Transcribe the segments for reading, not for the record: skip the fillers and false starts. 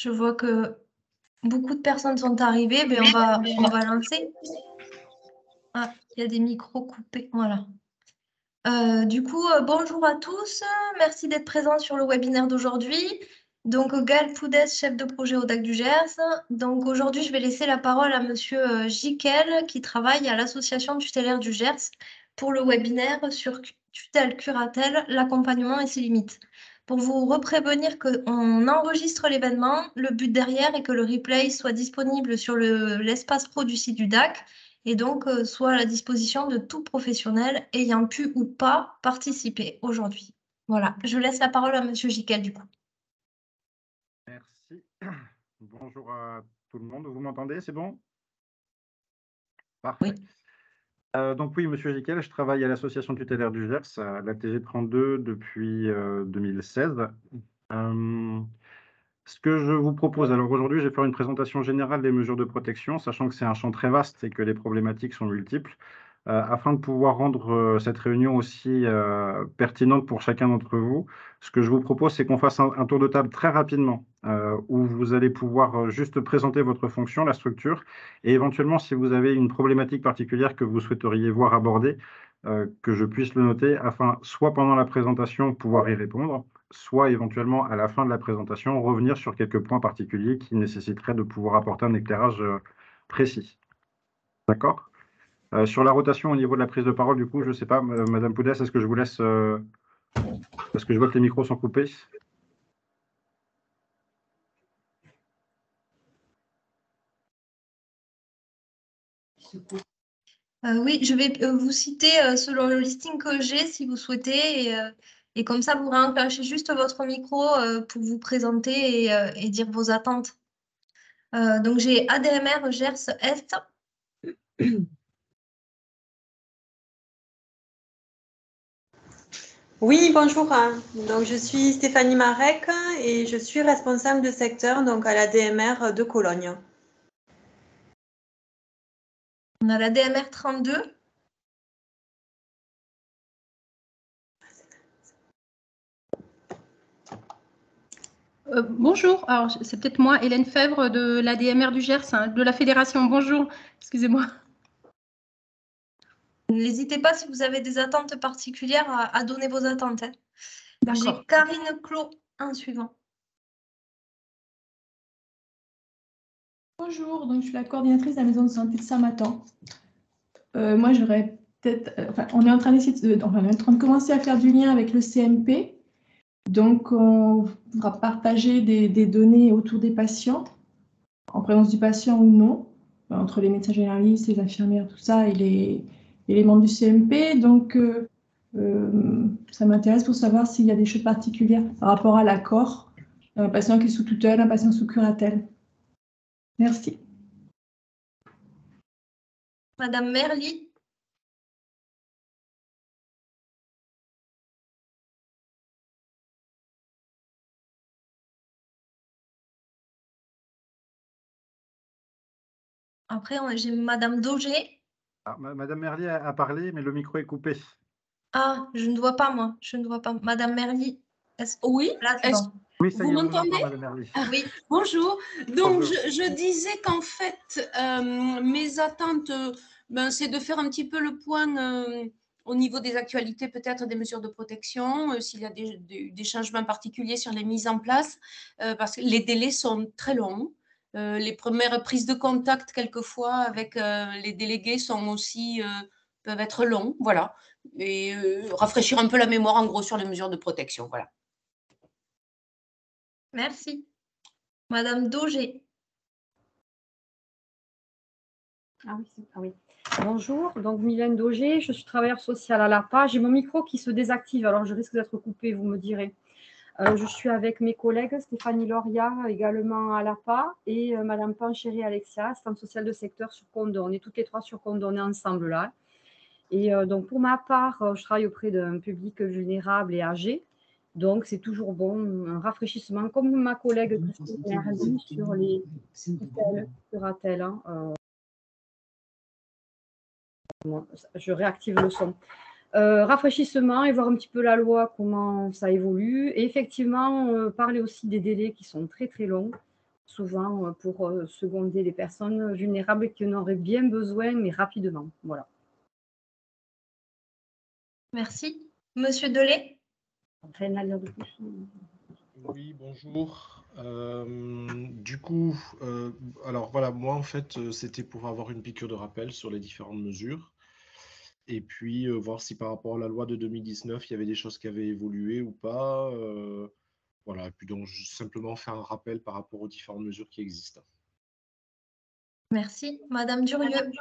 Je vois que beaucoup de personnes sont arrivées. Ben, on va lancer. Ah, il y a des micros coupés. Voilà. Du coup, bonjour à tous. Merci d'être présents sur le webinaire d'aujourd'hui. Donc, Gaël Poudès, chef de projet au DAC du Gers. Donc, aujourd'hui, je vais laisser la parole à Monsieur Jiquel, qui travaille à l'association tutélaire du Gers, pour le webinaire sur tutelle curatelle, l'accompagnement et ses limites. Pour vous reprévenir qu'on enregistre l'événement, le but derrière est que le replay soit disponible sur l'espace pro du site du DAC et donc soit à la disposition de tout professionnel ayant pu ou pas participer aujourd'hui. Voilà, je laisse la parole à Monsieur Jiquel du coup. Merci. Bonjour à tout le monde. Vous m'entendez? C'est bon? Parfait. Oui. Donc oui, Monsieur Jiquel, je travaille à l'association tutélaire du Gers, à la TG32 depuis 2016. Ce que je vous propose, alors aujourd'hui, je vais faire une présentation générale des mesures de protection, sachant que c'est un champ très vaste et que les problématiques sont multiples. Afin de pouvoir rendre cette réunion aussi pertinente pour chacun d'entre vous, ce que je vous propose, c'est qu'on fasse un tour de table très rapidement, où vous allez pouvoir juste présenter votre fonction, la structure, et éventuellement, si vous avez une problématique particulière que vous souhaiteriez voir abordée, que je puisse le noter, afin, soit pendant la présentation, pouvoir y répondre, soit éventuellement, à la fin de la présentation, revenir sur quelques points particuliers qui nécessiteraient de pouvoir apporter un éclairage précis. D'accord ? Sur la rotation au niveau de la prise de parole, du coup, je ne sais pas, Madame Poudès, est-ce que je vous laisse, parce que je vois que les micros sont coupés. Oui, je vais vous citer selon le listing que j'ai si vous souhaitez et comme ça vous réenclenchez juste votre micro pour vous présenter et dire vos attentes. Donc j'ai ADMR Gers Est. Oui, bonjour. Donc, je suis Stéphanie Marek et je suis responsable de secteur donc, à la DMR de Cologne. On a la DMR 32. Bonjour, alors c'est peut-être moi, Hélène Fèvre de l'ADMR du Gers, de la fédération. Bonjour, excusez-moi. N'hésitez pas si vous avez des attentes particulières à donner vos attentes. Hein. J'ai Karine Clot, un suivant. Bonjour, donc je suis la coordinatrice de la maison de santé de Saint-Matan. Moi, j'aurais peut-être, on est en train on est en train de commencer à faire du lien avec le CMP. Donc, on va partager des données autour des patients, en présence du patient ou non, entre les médecins généralistes, les infirmières, tout ça, et les membres du CMP. Donc, ça m'intéresse pour savoir s'il y a des choses particulières par rapport à l'accord, un patient qui est sous tutelle, un patient sous curatelle. Merci. Madame Merly. Après, j'ai Madame Daugé. Ah, Madame Merlier a parlé, mais le micro est coupé. Ah, je ne vois pas, moi. Je ne vois pas. Madame Merly. Oui, là, c'est bon. Oui, ça y est, vous m'entendez? Madame Merlier. Oui. Bonjour. Donc, Bonjour. je disais qu'en fait, mes attentes, c'est de faire un petit peu le point au niveau des actualités, peut-être des mesures de protection, s'il y a des changements particuliers sur les mises en place, parce que les délais sont très longs. Les premières prises de contact, quelquefois, avec les délégués sont aussi, peuvent être longs, voilà. Et rafraîchir un peu la mémoire, en gros, sur les mesures de protection, voilà. Merci. Madame Daugé. Ah oui. Bonjour, donc Mylène Daugé, je suis travailleuse sociale à l'APA. J'ai mon micro qui se désactive, alors je risque d'être coupée, vous me direz. Je suis avec mes collègues Stéphanie Loria, également à l'APA, et Madame Panchéry Alexia, assistante sociale de secteur sur Condon. On est toutes les trois sur Condon, on est ensemble là. Et donc pour ma part, je travaille auprès d'un public vulnérable et âgé. Donc, c'est toujours bon, un rafraîchissement, comme ma collègue Christine a dit sur les tutelles, curatelles. Je réactive le son. Rafraîchissement et voir un petit peu la loi, comment ça évolue. Et effectivement, parler aussi des délais qui sont très, très longs. souvent pour seconder les personnes vulnérables qui en auraient bien besoin, mais rapidement. Voilà. Merci. Monsieur Delay? Oui, bonjour. Du coup, alors voilà, moi en fait, c'était pour avoir une piqûre de rappel sur les différentes mesures et puis voir si par rapport à la loi de 2019, il y avait des choses qui avaient évolué ou pas. Voilà, et puis donc simplement faire un rappel par rapport aux différentes mesures qui existent. Merci. Madame Durieux?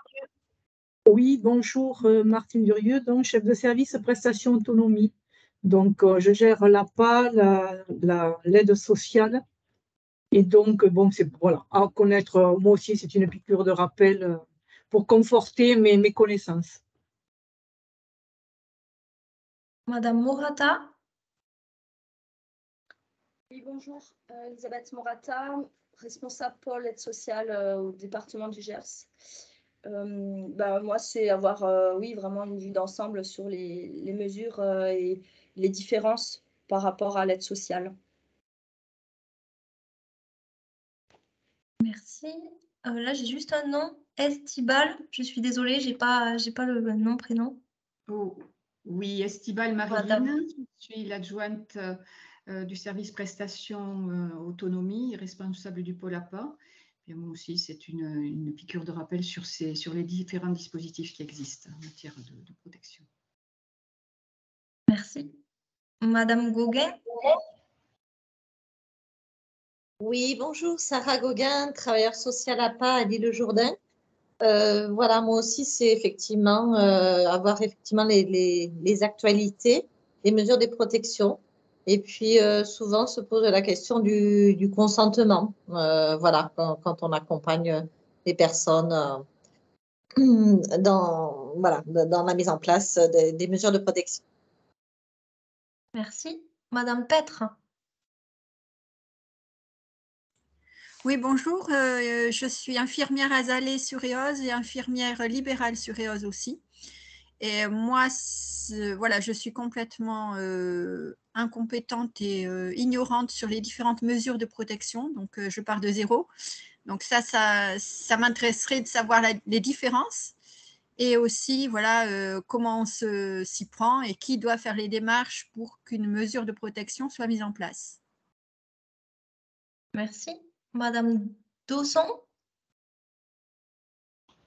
Oui, bonjour, Martine Durieux, donc chef de service prestation autonomie. Donc, je gère l'APA, l'aide sociale. Et donc, bon, c'est voilà, à connaître, moi aussi, c'est une piqûre de rappel pour conforter mes connaissances. Madame Morata? Oui, bonjour, Elisabeth Morata, responsable pôle aide sociale au département du Gers. Moi, c'est avoir oui, vraiment une vue d'ensemble sur les mesures et les différences par rapport à l'aide sociale. Merci. Là, j'ai juste un nom, Estibal. Je suis désolée, j'ai pas le nom, prénom. Oh, oui, Estibal Marilyn, je suis l'adjointe du service prestation autonomie, responsable du pôle APA. Et moi aussi, c'est une piqûre de rappel sur les différents dispositifs qui existent en matière de protection. Merci. Madame Gauguin? Oui, bonjour, Sarah Gauguin, travailleure sociale APA à l'Île-Jourdain. Voilà, moi aussi, c'est effectivement avoir effectivement les actualités, les mesures de protection. Et puis, souvent se pose la question du consentement. Voilà, quand on accompagne les personnes dans la mise en place des mesures de protection. Merci. Madame Petre? Oui, bonjour. Je suis infirmière azalée-sur-Eoze et infirmière libérale sur Eoze aussi. Et moi, voilà, je suis complètement incompétente et ignorante sur les différentes mesures de protection. Donc, je pars de zéro. Donc, ça m'intéresserait de savoir les différences et aussi, voilà, comment on s'y prend et qui doit faire les démarches pour qu'une mesure de protection soit mise en place. Merci. Madame Dosson?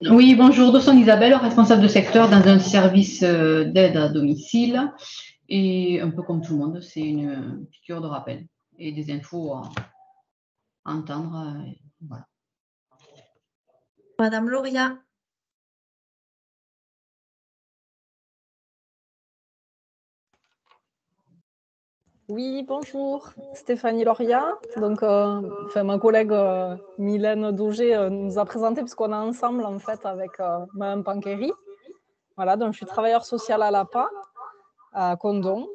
Oui, bonjour, Dosson Isabelle, responsable de secteur dans un service d'aide à domicile. Et un peu comme tout le monde, c'est une piqûre de rappel et des infos à entendre. Voilà. Madame Lauria? Oui, bonjour, Stéphanie Lauria. Donc, ma collègue Mylène Daugé nous a présenté, parce qu'on est ensemble en fait avec Mme Panqueri. Voilà, donc je suis travailleure sociale à l'APA, à Condom.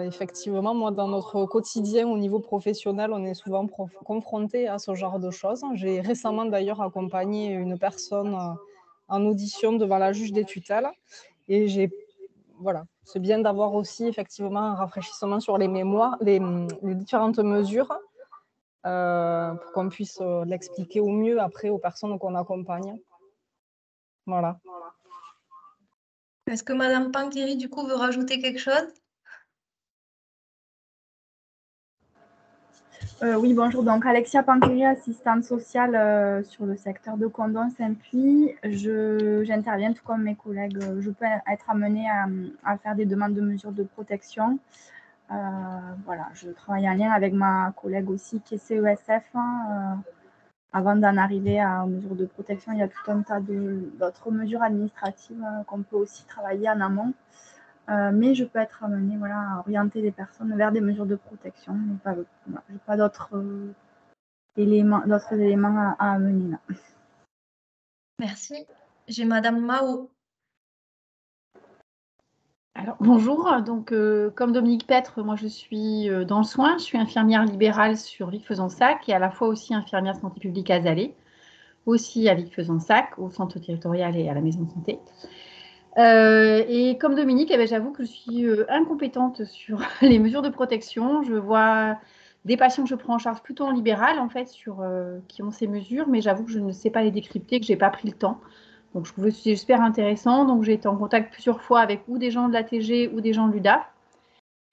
Effectivement, moi, dans notre quotidien au niveau professionnel, on est souvent confronté à ce genre de choses. J'ai récemment d'ailleurs accompagné une personne en audition devant la juge des tutelles et voilà, c'est bien d'avoir aussi effectivement un rafraîchissement sur les mémoires, les différentes mesures pour qu'on puisse l'expliquer au mieux après aux personnes qu'on accompagne. Voilà. Est-ce que Madame Panqueri, du coup, veut rajouter quelque chose? Oui, bonjour. Donc, Alexia Panqueri, assistante sociale sur le secteur de Condom-Saint-Puy. J'interviens tout comme mes collègues. Je peux être amenée à faire des demandes de mesures de protection. Voilà, je travaille en lien avec ma collègue aussi qui est CESF. Avant d'en arriver aux mesures de protection, il y a tout un tas d'autres mesures administratives qu'on peut aussi travailler en amont. Mais je peux être amenée à orienter les personnes vers des mesures de protection. Je n'ai pas d'autres éléments à amener là. Merci. J'ai Madame Mao. Alors, bonjour, donc comme Dominique Petre, moi je suis dans le soin, je suis infirmière libérale sur Vic-Fezensac et à la fois aussi infirmière santé publique à Zalé, aussi à Vic-Fezensac, au centre territorial et à la maison de santé. Et comme Dominique, j'avoue que je suis incompétente sur les mesures de protection. Je vois des patients que je prends en charge plutôt en libéral, en fait, qui ont ces mesures, mais j'avoue que je ne sais pas les décrypter, que je n'ai pas pris le temps. Donc, je trouve que c'est super intéressant. Donc, j'ai été en contact plusieurs fois avec ou des gens de l'ATG ou des gens de l'UDAF.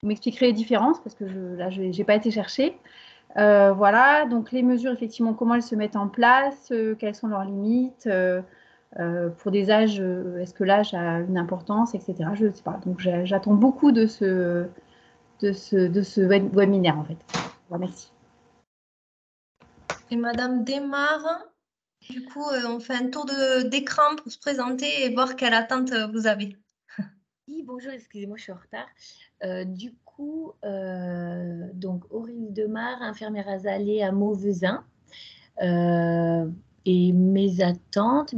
Vous m'expliquerez les différences parce que là, je n'ai pas été chercher. Voilà, donc les mesures, effectivement, comment elles se mettent en place, quelles sont leurs limites, pour des âges, est-ce que l'âge a une importance, etc. Je ne sais pas. Donc, j'attends beaucoup de ce webinaire, en fait. Voilà, merci. Et Madame démarre. Du coup, on fait un tour d'écran pour se présenter et voir quelle attente vous avez. Oui, bonjour, excusez-moi, je suis en retard. Du coup, donc Aurélie Demar, infirmière azalée à Mauvezin. Et mes attentes,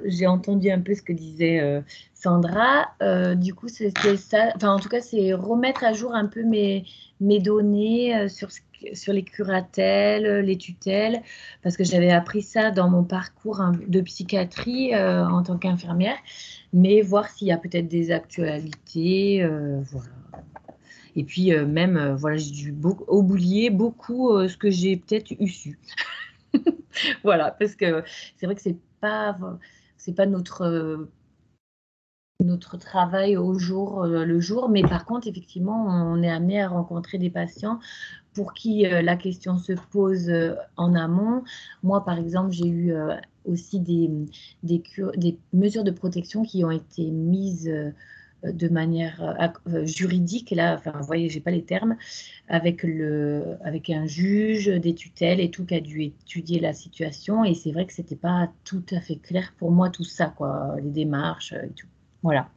j'ai entendu un peu ce que disait Sandra. Du coup, c'était ça. Enfin, en tout cas, c'est remettre à jour un peu mes données sur les curatelles, les tutelles, parce que j'avais appris ça dans mon parcours de psychiatrie en tant qu'infirmière, mais voir s'il y a peut-être des actualités, voilà. Et puis même, voilà, j'ai dû oublier beaucoup ce que j'ai peut-être eu su. Voilà, parce que c'est vrai que c'est pas notre travail au jour le jour, mais par contre, effectivement, on est amené à rencontrer des patients pour qui la question se pose en amont. Moi, par exemple, j'ai eu aussi des mesures de protection qui ont été mises de manière juridique, là, enfin, vous voyez, j'ai pas les termes, avec un juge, des tutelles et tout, qui a dû étudier la situation. Et c'est vrai que c'était pas tout à fait clair pour moi, tout ça, quoi, les démarches et tout. Voilà.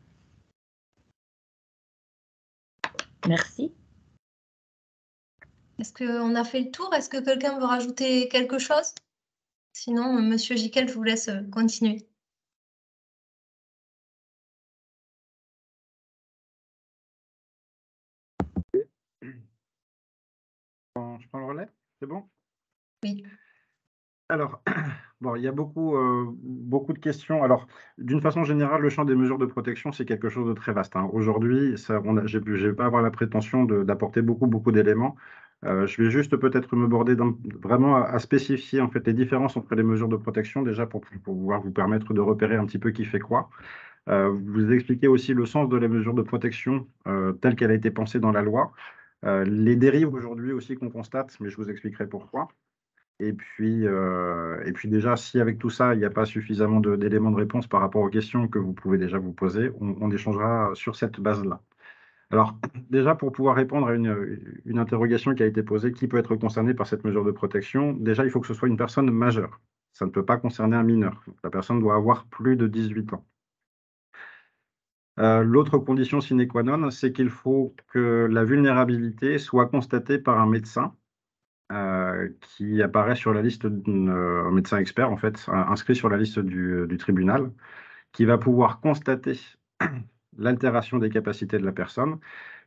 Merci. Est-ce qu'on a fait le tour? Est-ce que quelqu'un veut rajouter quelque chose? Sinon, Monsieur Jiquel, je vous laisse continuer. Je prends le relais, c'est bon? Oui. Alors, bon, il y a beaucoup de questions. Alors, d'une façon générale, le champ des mesures de protection, c'est quelque chose de très vaste, hein. Aujourd'hui, je ne vais pas avoir la prétention d'apporter beaucoup d'éléments. Je vais juste peut-être me border vraiment à spécifier en fait les différences entre les mesures de protection, déjà pour pouvoir vous permettre de repérer un petit peu qui fait quoi. Vous expliquez aussi le sens de la mesure de protection telle qu'elle a été pensée dans la loi. Les dérives aujourd'hui aussi qu'on constate, mais je vous expliquerai pourquoi. Et puis déjà, si avec tout ça, il n'y a pas suffisamment d'éléments de réponse par rapport aux questions que vous pouvez déjà vous poser, on échangera sur cette base-là. Alors, déjà, pour pouvoir répondre à une interrogation qui a été posée, qui peut être concerné par cette mesure de protection? Déjà, il faut que ce soit une personne majeure. Ça ne peut pas concerner un mineur. La personne doit avoir plus de 18 ans. L'autre condition sine qua non, c'est qu'il faut que la vulnérabilité soit constatée par un médecin qui apparaît sur la liste d'un médecin expert, en fait, inscrit sur la liste du tribunal, qui va pouvoir constater l'altération des capacités de la personne.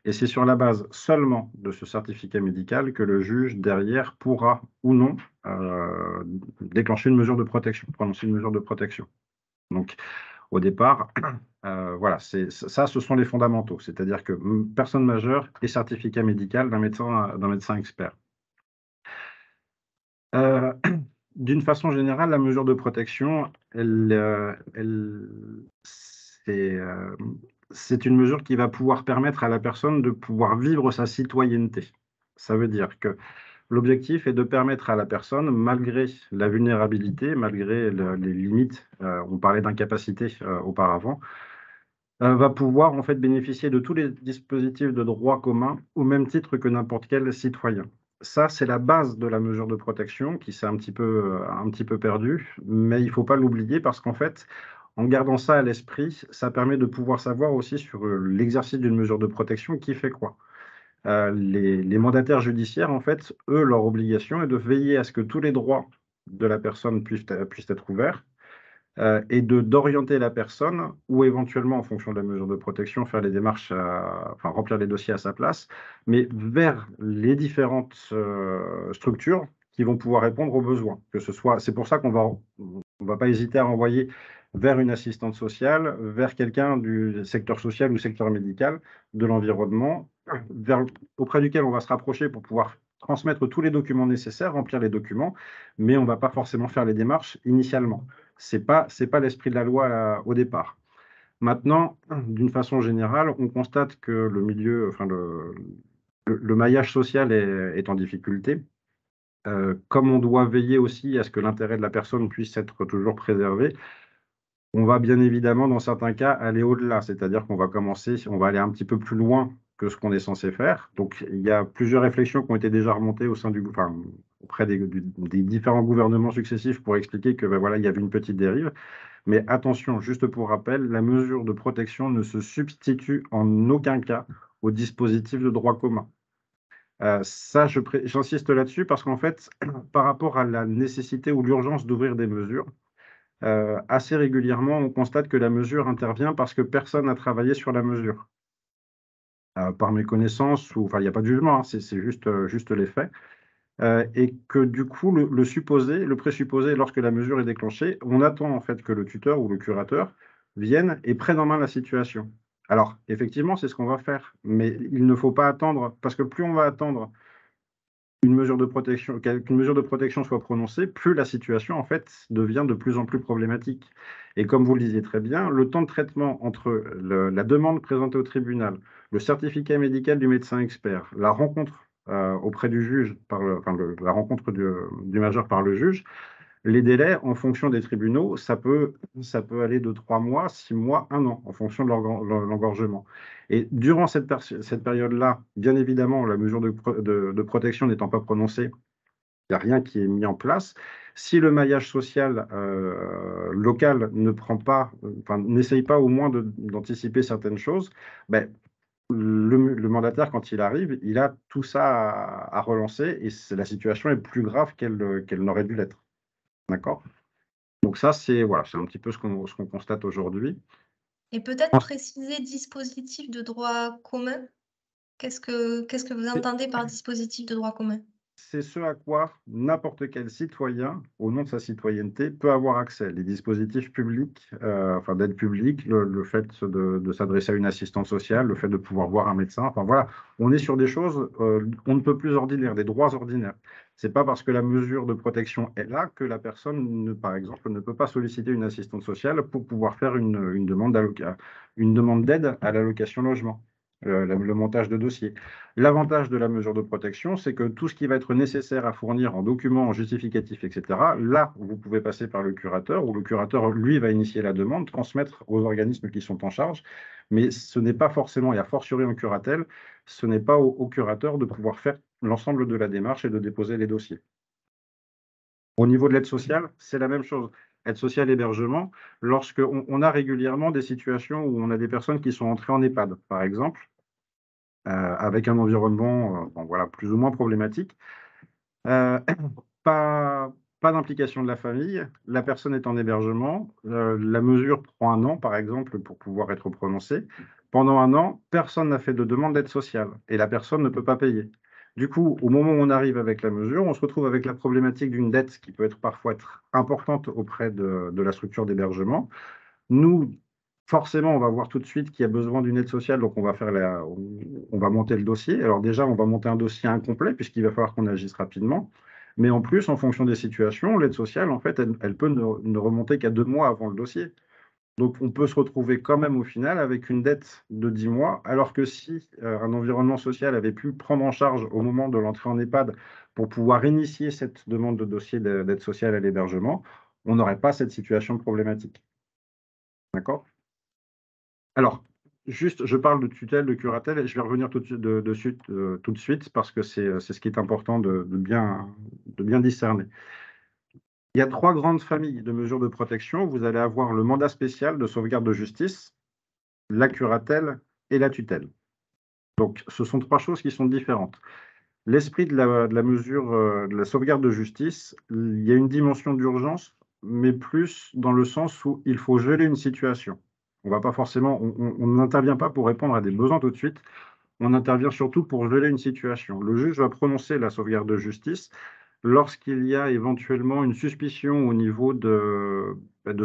Et c'est sur la base seulement de ce certificat médical que le juge, derrière, pourra ou non déclencher une mesure de protection, prononcer une mesure de protection. Donc, au départ, voilà, ce sont les fondamentaux, c'est-à-dire que personne majeure et certificat médical d'un médecin expert. D'une façon générale, la mesure de protection, c'est une mesure qui va pouvoir permettre à la personne de pouvoir vivre sa citoyenneté. Ça veut dire que l'objectif est de permettre à la personne, malgré la vulnérabilité, malgré les limites, on parlait d'incapacité auparavant, va pouvoir en fait bénéficier de tous les dispositifs de droit commun au même titre que n'importe quel citoyen. Ça, c'est la base de la mesure de protection qui s'est un petit peu perdue, mais il ne faut pas l'oublier parce qu'en fait, en gardant ça à l'esprit, ça permet de pouvoir savoir aussi sur l'exercice d'une mesure de protection qui fait quoi. Les mandataires judiciaires, en fait, eux, leur obligation est de veiller à ce que tous les droits de la personne puissent être ouverts et d'orienter la personne ou éventuellement, en fonction de la mesure de protection, faire les démarches, enfin remplir les dossiers à sa place, mais vers les différentes structures qui vont pouvoir répondre aux besoins. C'est pour ça qu'on va pas hésiter à envoyer vers une assistante sociale, vers quelqu'un du secteur social ou secteur médical, de l'environnement, auprès duquel on va se rapprocher pour pouvoir transmettre tous les documents nécessaires, remplir les documents, mais on ne va pas forcément faire les démarches initialement. Ce n'est pas l'esprit de la loi au départ. Maintenant, d'une façon générale, on constate que le milieu, enfin le maillage social est en difficulté. Comme on doit veiller aussi à ce que l'intérêt de la personne puisse être toujours préservé, on va bien évidemment, dans certains cas, aller au-delà. C'est-à-dire qu'on va aller un petit peu plus loin que ce qu'on est censé faire. Donc, il y a plusieurs réflexions qui ont été déjà remontées auprès des différents gouvernements successifs pour expliquer que voilà, il y avait une petite dérive. Mais attention, juste pour rappel, la mesure de protection ne se substitue en aucun cas au dispositif de droit commun. Ça, j'insiste là-dessus parce qu'en fait, par rapport à la nécessité ou l'urgence d'ouvrir des mesures, assez régulièrement, on constate que la mesure intervient parce que personne n'a travaillé sur la mesure. Par méconnaissance, il n'y a pas de jugement, hein, c'est juste les faits. Et que du coup, le présupposé, lorsque la mesure est déclenchée, on attend en fait que le tuteur ou le curateur vienne et prenne en main la situation. Alors, effectivement, c'est ce qu'on va faire, mais il ne faut pas attendre, parce que plus on va attendre qu'une mesure de protection soit prononcée, plus la situation en fait devient de plus en plus problématique. Et comme vous le disiez très bien, le temps de traitement entre la demande présentée au tribunal, le certificat médical du médecin expert, la rencontre auprès du juge, la rencontre du majeur par le juge, les délais, en fonction des tribunaux, ça peut aller de 3 mois, 6 mois, 1 an, en fonction de l'engorgement. Et durant cette période-là, bien évidemment, la mesure de protection n'étant pas prononcée, il n'y a rien qui est mis en place. Si le maillage social local n'essaye pas au moins d'anticiper certaines choses, ben, le mandataire, quand il arrive, il a tout ça à relancer et la situation est plus grave qu'elle n'aurait dû l'être. D'accord? Donc ça, c'est un petit peu ce qu'on constate aujourd'hui. Et peut-être préciser dispositif de droit commun. Qu'est-ce que vous entendez par dispositif de droit commun? C'est ce à quoi n'importe quel citoyen, au nom de sa citoyenneté, peut avoir accès. Les dispositifs publics, d'aide publique, le fait de s'adresser à une assistante sociale, le fait de pouvoir voir un médecin, enfin voilà, on est sur des choses, on ne peut plus ordinaires, des droits ordinaires. C'est pas parce que la mesure de protection est là que la personne, par exemple, ne peut pas solliciter une assistante sociale pour pouvoir faire une demande d'aide à l'allocation logement. Le montage de dossier. L'avantage de la mesure de protection, c'est que tout ce qui va être nécessaire à fournir en documents, en justificatifs, etc., là, vous pouvez passer par le curateur, où le curateur, lui, va initier la demande, transmettre aux organismes qui sont en charge, mais ce n'est pas forcément, et a fortiori en curatelle, ce n'est pas au curateur de pouvoir faire l'ensemble de la démarche et de déposer les dossiers. Au niveau de l'aide sociale, c'est la même chose. Aide sociale, hébergement, lorsqu'on a régulièrement des situations où on a des personnes qui sont entrées en EHPAD, par exemple, avec un environnement plus ou moins problématique, pas d'implication de la famille, la personne est en hébergement, la mesure prend 1 an, par exemple, pour pouvoir être prononcée. Pendant 1 an, personne n'a fait de demande d'aide sociale et la personne ne peut pas payer. Du coup, au moment où on arrive avec la mesure, on se retrouve avec la problématique d'une dette qui peut parfois être importante auprès de la structure d'hébergement. Nous, forcément, on va voir tout de suite qu'il y a besoin d'une aide sociale, donc on va monter le dossier. Alors déjà, on va monter un dossier incomplet puisqu'il va falloir qu'on agisse rapidement. Mais en plus, en fonction des situations, l'aide sociale, en fait, elle peut ne remonter qu'à 2 mois avant le dossier. Donc, on peut se retrouver quand même au final avec une dette de 10 mois, alors que si un environnement social avait pu prendre en charge au moment de l'entrée en EHPAD pour pouvoir initier cette demande de dossier d'aide sociale à l'hébergement, on n'aurait pas cette situation problématique. D'accord? Alors, juste, je parle de tutelle, de curatelle, et je vais revenir tout de suite parce que c'est ce qui est important de bien discerner. Il y a 3 grandes familles de mesures de protection. Vous allez avoir le mandat spécial de sauvegarde de justice, la curatelle et la tutelle. Donc, ce sont 3 choses qui sont différentes. L'esprit de la mesure de la sauvegarde de justice, il y a une dimension d'urgence, mais plus dans le sens où il faut geler une situation. On va pas forcément, on n'intervient pas pour répondre à des besoins tout de suite, on intervient surtout pour geler une situation. Le juge va prononcer la sauvegarde de justice lorsqu'il y a éventuellement une suspicion au niveau de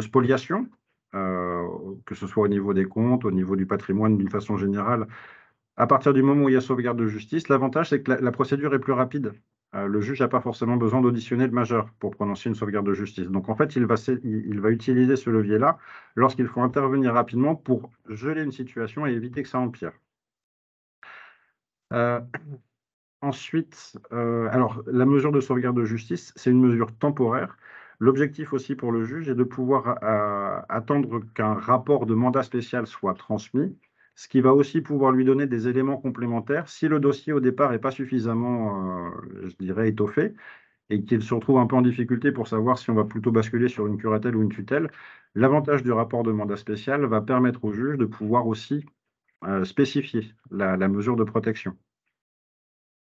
spoliation, que ce soit au niveau des comptes, au niveau du patrimoine d'une façon générale, À partir du moment où il y a sauvegarde de justice, l'avantage, c'est que la procédure est plus rapide. Le juge n'a pas forcément besoin d'auditionner le majeur pour prononcer une sauvegarde de justice. Donc, en fait, il va utiliser ce levier-là lorsqu'il faut intervenir rapidement pour geler une situation et éviter que ça empire. Ensuite, alors, la mesure de sauvegarde de justice, c'est une mesure temporaire. L'objectif aussi pour le juge est de pouvoir attendre qu'un rapport de mandat spécial soit transmis, ce qui va aussi pouvoir lui donner des éléments complémentaires si le dossier au départ n'est pas suffisamment, je dirais, étoffé et qu'il se retrouve un peu en difficulté pour savoir si on va plutôt basculer sur une curatelle ou une tutelle. L'avantage du rapport de mandat spécial va permettre au juge de pouvoir aussi spécifier la mesure de protection.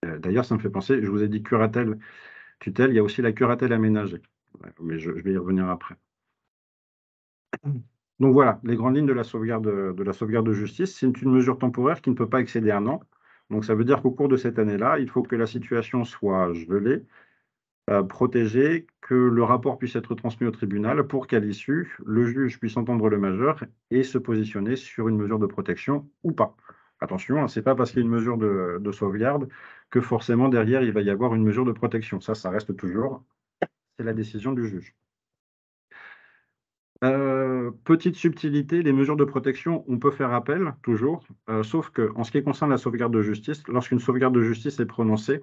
D'ailleurs, ça me fait penser, je vous ai dit curatelle, tutelle, il y a aussi la curatelle aménagée, mais je vais y revenir après. Donc voilà, les grandes lignes de la sauvegarde de justice, c'est une mesure temporaire qui ne peut pas excéder 1 an. Donc ça veut dire qu'au cours de cette année-là, il faut que la situation soit gelée, protégée, que le rapport puisse être transmis au tribunal pour qu'à l'issue, le juge puisse entendre le majeur et se positionner sur une mesure de protection ou pas. Attention, ce n'est pas parce qu'il y a une mesure de sauvegarde que forcément derrière, il va y avoir une mesure de protection. Ça reste toujours, c'est la décision du juge. Petite subtilité, les mesures de protection, on peut faire appel, toujours, sauf qu'en ce qui concerne la sauvegarde de justice, lorsqu'une sauvegarde de justice est prononcée,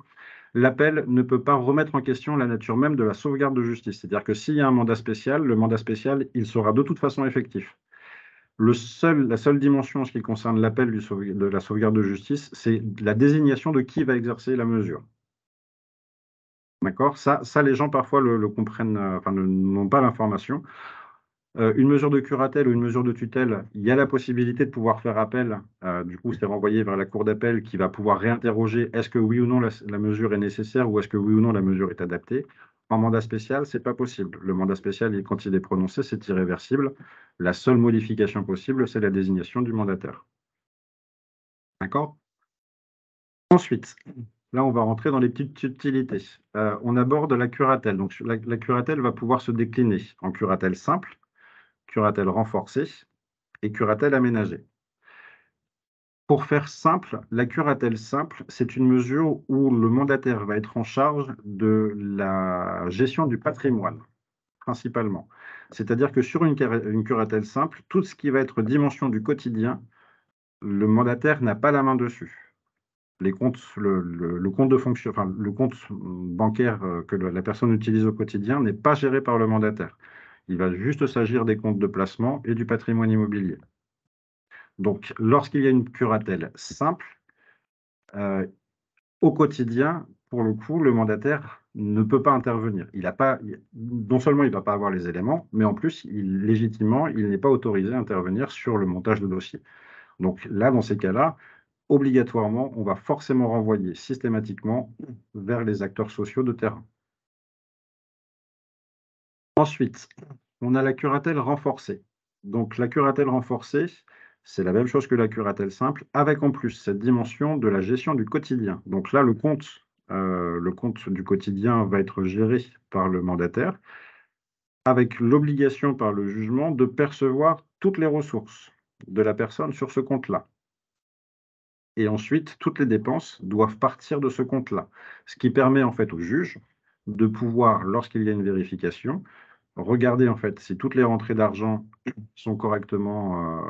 l'appel ne peut pas remettre en question la nature même de la sauvegarde de justice. C'est-à-dire que s'il y a un mandat spécial, le mandat spécial, il sera de toute façon effectif. La seule dimension en ce qui concerne l'appel de la sauvegarde de justice, c'est la désignation de qui va exercer la mesure. D'accord? Ça, les gens parfois le comprennent, enfin, n'ont pas l'information. Une mesure de curatelle ou une mesure de tutelle, il y a la possibilité de pouvoir faire appel. Du coup, c'est renvoyé vers la cour d'appel qui va pouvoir réinterroger est-ce que oui ou non la mesure est nécessaire ou est-ce que oui ou non la mesure est adaptée. En mandat spécial, ce n'est pas possible. Le mandat spécial, quand il est prononcé, c'est irréversible. La seule modification possible, c'est la désignation du mandataire. D'accord? Ensuite, là, on va rentrer dans les petites subtilités. On aborde la curatelle. Donc, la curatelle va pouvoir se décliner en curatelle simple, curatelle renforcée et curatelle aménagée. Pour faire simple, la curatelle simple, c'est une mesure où le mandataire va être en charge de la gestion du patrimoine, principalement. C'est-à-dire que sur une curatelle simple, tout ce qui va être dimension du quotidien, le mandataire n'a pas la main dessus. Les comptes, le compte de fonction, enfin, le compte bancaire que la personne utilise au quotidien n'est pas géré par le mandataire. Il va juste s'agir des comptes de placement et du patrimoine immobilier. Donc, lorsqu'il y a une curatelle simple, au quotidien, pour le coup, le mandataire ne peut pas intervenir. Non seulement il ne va pas avoir les éléments, mais en plus, légitimement, il n'est pas autorisé à intervenir sur le montage de dossier. Donc là, dans ces cas-là, obligatoirement, on va forcément renvoyer systématiquement vers les acteurs sociaux de terrain. Ensuite, on a la curatelle renforcée. Donc la curatelle renforcée, c'est la même chose que la curatelle simple, avec en plus cette dimension de la gestion du quotidien. Donc là, le compte du quotidien va être géré par le mandataire, avec l'obligation par le jugement de percevoir toutes les ressources de la personne sur ce compte-là. Et ensuite, toutes les dépenses doivent partir de ce compte-là, ce qui permet en fait au juge de pouvoir, lorsqu'il y a une vérification, regarder en fait si toutes les rentrées d'argent sont correctement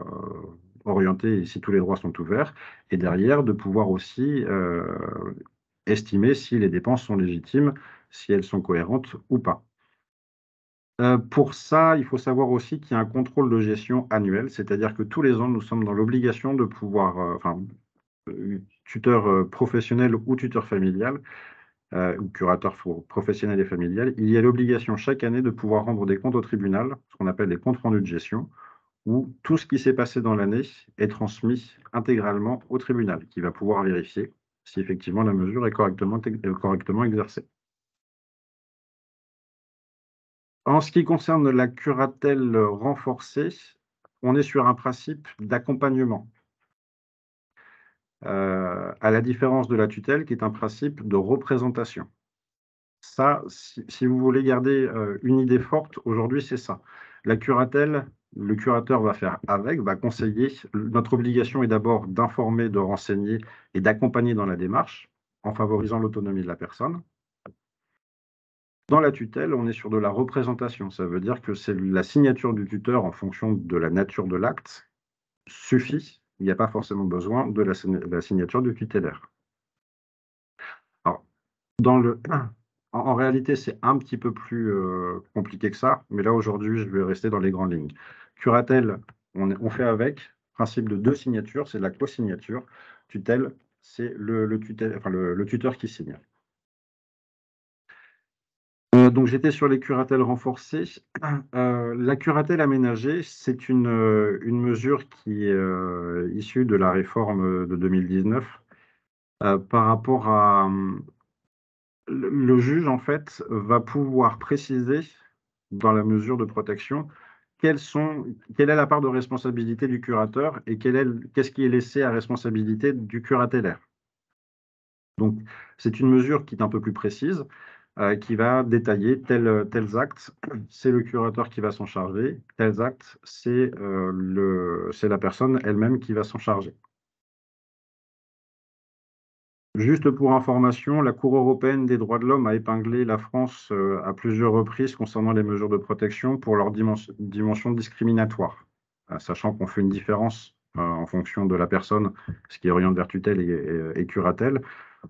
orientées et si tous les droits sont ouverts, et derrière de pouvoir aussi estimer si les dépenses sont légitimes, si elles sont cohérentes ou pas. Pour ça, il faut savoir aussi qu'il y a un contrôle de gestion annuel, c'est-à-dire que tous les ans, nous sommes dans l'obligation de pouvoir, tuteur professionnel ou tuteur familial, ou curateur professionnel et familial, il y a l'obligation chaque année de pouvoir rendre des comptes au tribunal, ce qu'on appelle des comptes rendus de gestion, où tout ce qui s'est passé dans l'année est transmis intégralement au tribunal, qui va pouvoir vérifier si effectivement la mesure est correctement exercée. En ce qui concerne la curatelle renforcée, on est sur un principe d'accompagnement. À la différence de la tutelle, qui est un principe de représentation. Ça, si vous voulez garder une idée forte, aujourd'hui, c'est ça. La curatelle le curateur va faire avec, va conseiller. Notre obligation est d'abord d'informer, de renseigner et d'accompagner dans la démarche en favorisant l'autonomie de la personne. Dans la tutelle, on est sur de la représentation. Ça veut dire que c'est la signature du tuteur en fonction de la nature de l'acte suffit. Il n'y a pas forcément besoin de la signature du tutélaire. Alors, en réalité, c'est un petit peu plus compliqué que ça, mais là, aujourd'hui, je vais rester dans les grandes lignes. Curatelle, on fait avec. Principe de 2 signatures, c'est de la co-signature. Tutelle, c'est le tuteur qui signe. Donc, j'étais sur les curatelles renforcées. La curatelle aménagée, c'est une mesure qui est issue de la réforme de 2019 par rapport à... Le juge, en fait, va pouvoir préciser dans la mesure de protection quelle est la part de responsabilité du curateur et qu'est-ce qui est laissé à responsabilité du curatellaire. Donc, c'est une mesure qui est un peu plus précise, qui va détailler tels actes, c'est le curateur qui va s'en charger, tels actes, c'est la personne elle-même qui va s'en charger. Juste pour information, la Cour européenne des droits de l'homme a épinglé la France à plusieurs reprises concernant les mesures de protection pour leur dimension discriminatoire, sachant qu'on fait une différence en fonction de la personne, ce qui oriente vers tutelle et curatelle.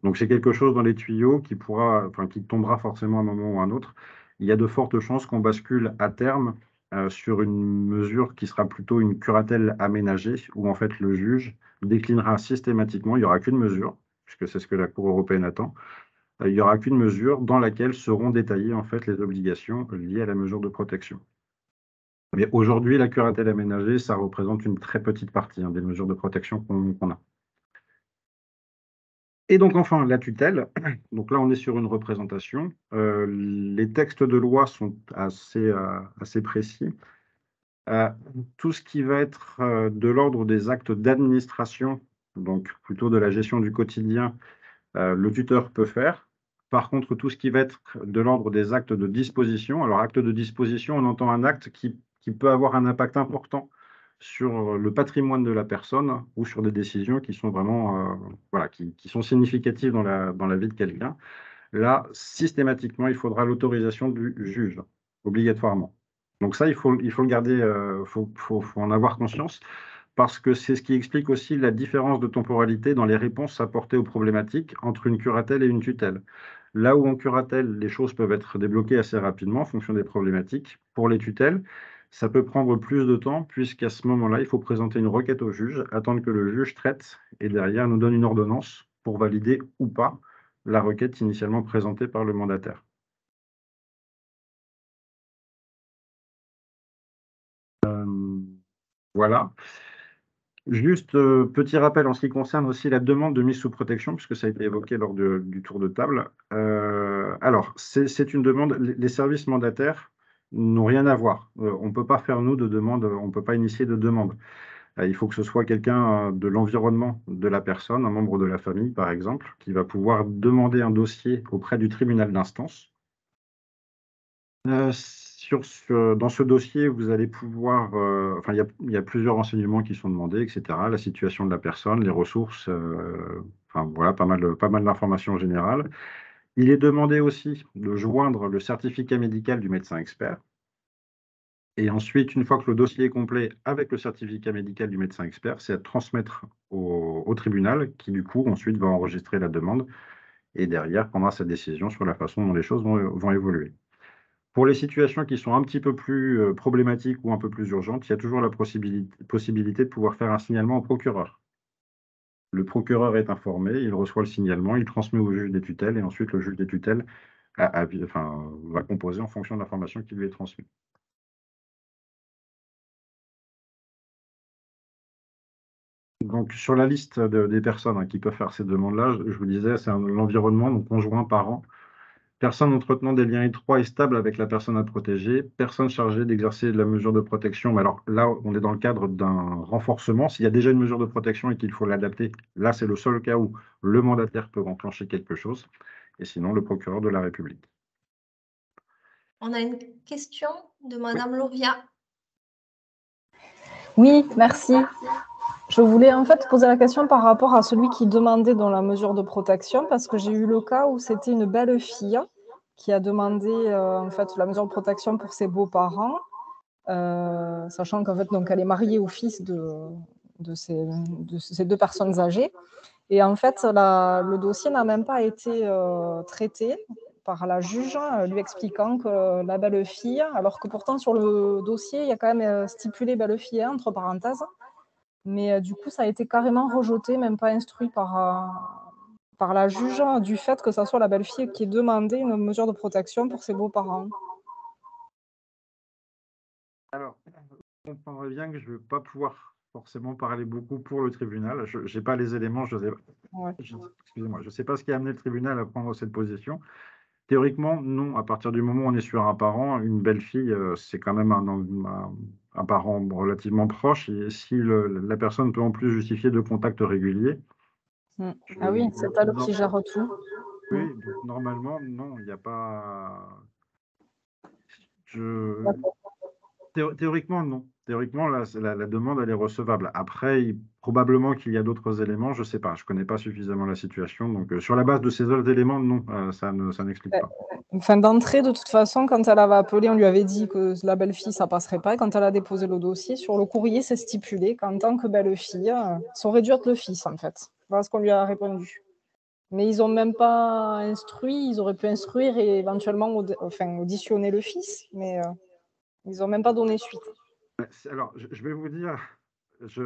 Donc c'est quelque chose dans les tuyaux qui tombera forcément à un moment ou à un autre. Il y a de fortes chances qu'on bascule à terme sur une mesure qui sera plutôt une curatelle aménagée, où en fait le juge déclinera systématiquement, il n'y aura qu'une mesure, puisque c'est ce que la Cour européenne attend, il n'y aura qu'une mesure dans laquelle seront détaillées en fait les obligations liées à la mesure de protection. Mais aujourd'hui, la curatelle aménagée, ça représente une très petite partie des mesures de protection qu'on a. Et donc enfin, la tutelle. Donc là, on est sur une représentation. Les textes de loi sont assez précis. Tout ce qui va être de l'ordre des actes d'administration, donc plutôt de la gestion du quotidien, le tuteur peut faire. Par contre, tout ce qui va être de l'ordre des actes de disposition, alors acte de disposition, on entend un acte qui peut avoir un impact important sur le patrimoine de la personne ou sur des décisions qui sont vraiment qui sont significatives dans la vie de quelqu'un. Là, systématiquement, il faudra l'autorisation du juge, obligatoirement. Donc ça, il faut le garder, faut en avoir conscience, parce que c'est ce qui explique aussi la différence de temporalité dans les réponses apportées aux problématiques entre une curatelle et une tutelle. Là où en curatelle, les choses peuvent être débloquées assez rapidement en fonction des problématiques, pour les tutelles, ça peut prendre plus de temps, puisqu'à ce moment-là, il faut présenter une requête au juge, attendre que le juge traite, et derrière nous donne une ordonnance pour valider ou pas la requête initialement présentée par le mandataire. Voilà. Juste petit rappel en ce qui concerne aussi la demande de mise sous protection, puisque ça a été évoqué lors du tour de table. Alors, c'est une demande, les services mandataires n'ont rien à voir. On ne peut pas faire, nous, de demande, on ne peut pas initier de demande. Il faut que ce soit quelqu'un de l'environnement de la personne, un membre de la famille, par exemple, qui va pouvoir demander un dossier auprès du tribunal d'instance. Dans ce dossier, vous allez pouvoir... il y a plusieurs renseignements qui sont demandés, etc. La situation de la personne, les ressources, voilà, pas mal d'informations générales. Il est demandé aussi de joindre le certificat médical du médecin expert. Et ensuite, une fois que le dossier est complet avec le certificat médical du médecin expert, c'est à transmettre au tribunal qui, du coup, ensuite va enregistrer la demande et derrière prendra sa décision sur la façon dont les choses vont évoluer. Pour les situations qui sont un petit peu plus problématiques ou un peu plus urgentes, il y a toujours la possibilité de pouvoir faire un signalement au procureur. Le procureur est informé, il reçoit le signalement, il transmet au juge des tutelles et ensuite le juge des tutelles va composer en fonction de l'information qui lui est transmise. Donc, sur la liste des personnes qui peuvent faire ces demandes-là, je vous disais, c'est l'environnement, donc conjoint, parent, personne entretenant des liens étroits et stables avec la personne à protéger, personne chargée d'exercer la mesure de protection. Mais alors là, on est dans le cadre d'un renforcement. S'il y a déjà une mesure de protection et qu'il faut l'adapter, là, c'est le seul cas où le mandataire peut enclencher quelque chose, et sinon le procureur de la République. On a une question de Madame Lauria. Oui, merci. Je voulais en fait poser la question par rapport à celui qui demandait dans la mesure de protection, parce que j'ai eu le cas où c'était une belle fille qui a demandé en fait la mesure de protection pour ses beaux-parents, sachant qu'en fait donc elle est mariée au fils de ces deux personnes âgées. Et en fait, le dossier n'a même pas été traité par la juge, lui expliquant que la belle-fille, alors que pourtant sur le dossier, il y a quand même stipulé belle-fille entre parenthèses, mais du coup, ça a été carrément rejeté, même pas instruit par la juge, du fait que ça soit la belle-fille qui ait demandé une mesure de protection pour ses beaux-parents. Alors, vous comprendrez bien que je ne vais pas pouvoir forcément parler beaucoup pour le tribunal. Je n'ai pas les éléments, excusez-moi, je ne sais pas ce qui a amené le tribunal à prendre cette position. Théoriquement, non. À partir du moment où on est sur un parent, une belle-fille, c'est quand même un parent relativement proche. Et si la personne peut en plus justifier de contacts réguliers. Ah oui, c'est elle qui gère tout. Oui, donc normalement, non, il n'y a pas. Théoriquement, non. Théoriquement, la demande, elle est recevable. Après, probablement qu'il y a d'autres éléments, je ne sais pas. Je ne connais pas suffisamment la situation. Donc, sur la base de ces autres éléments, non, ça n'explique pas. Enfin, d'entrée, de toute façon, quand elle avait appelé, on lui avait dit que la belle-fille, ça ne passerait pas. Et quand elle a déposé le dossier, sur le courrier, c'est stipulé qu'en tant que belle-fille, ça aurait dû être le fils, en fait. Voilà ce qu'on lui a répondu. Mais ils n'ont même pas instruit. Ils auraient pu instruire et éventuellement auditionner le fils. Mais ils n'ont même pas donné suite. Alors, je vais vous dire,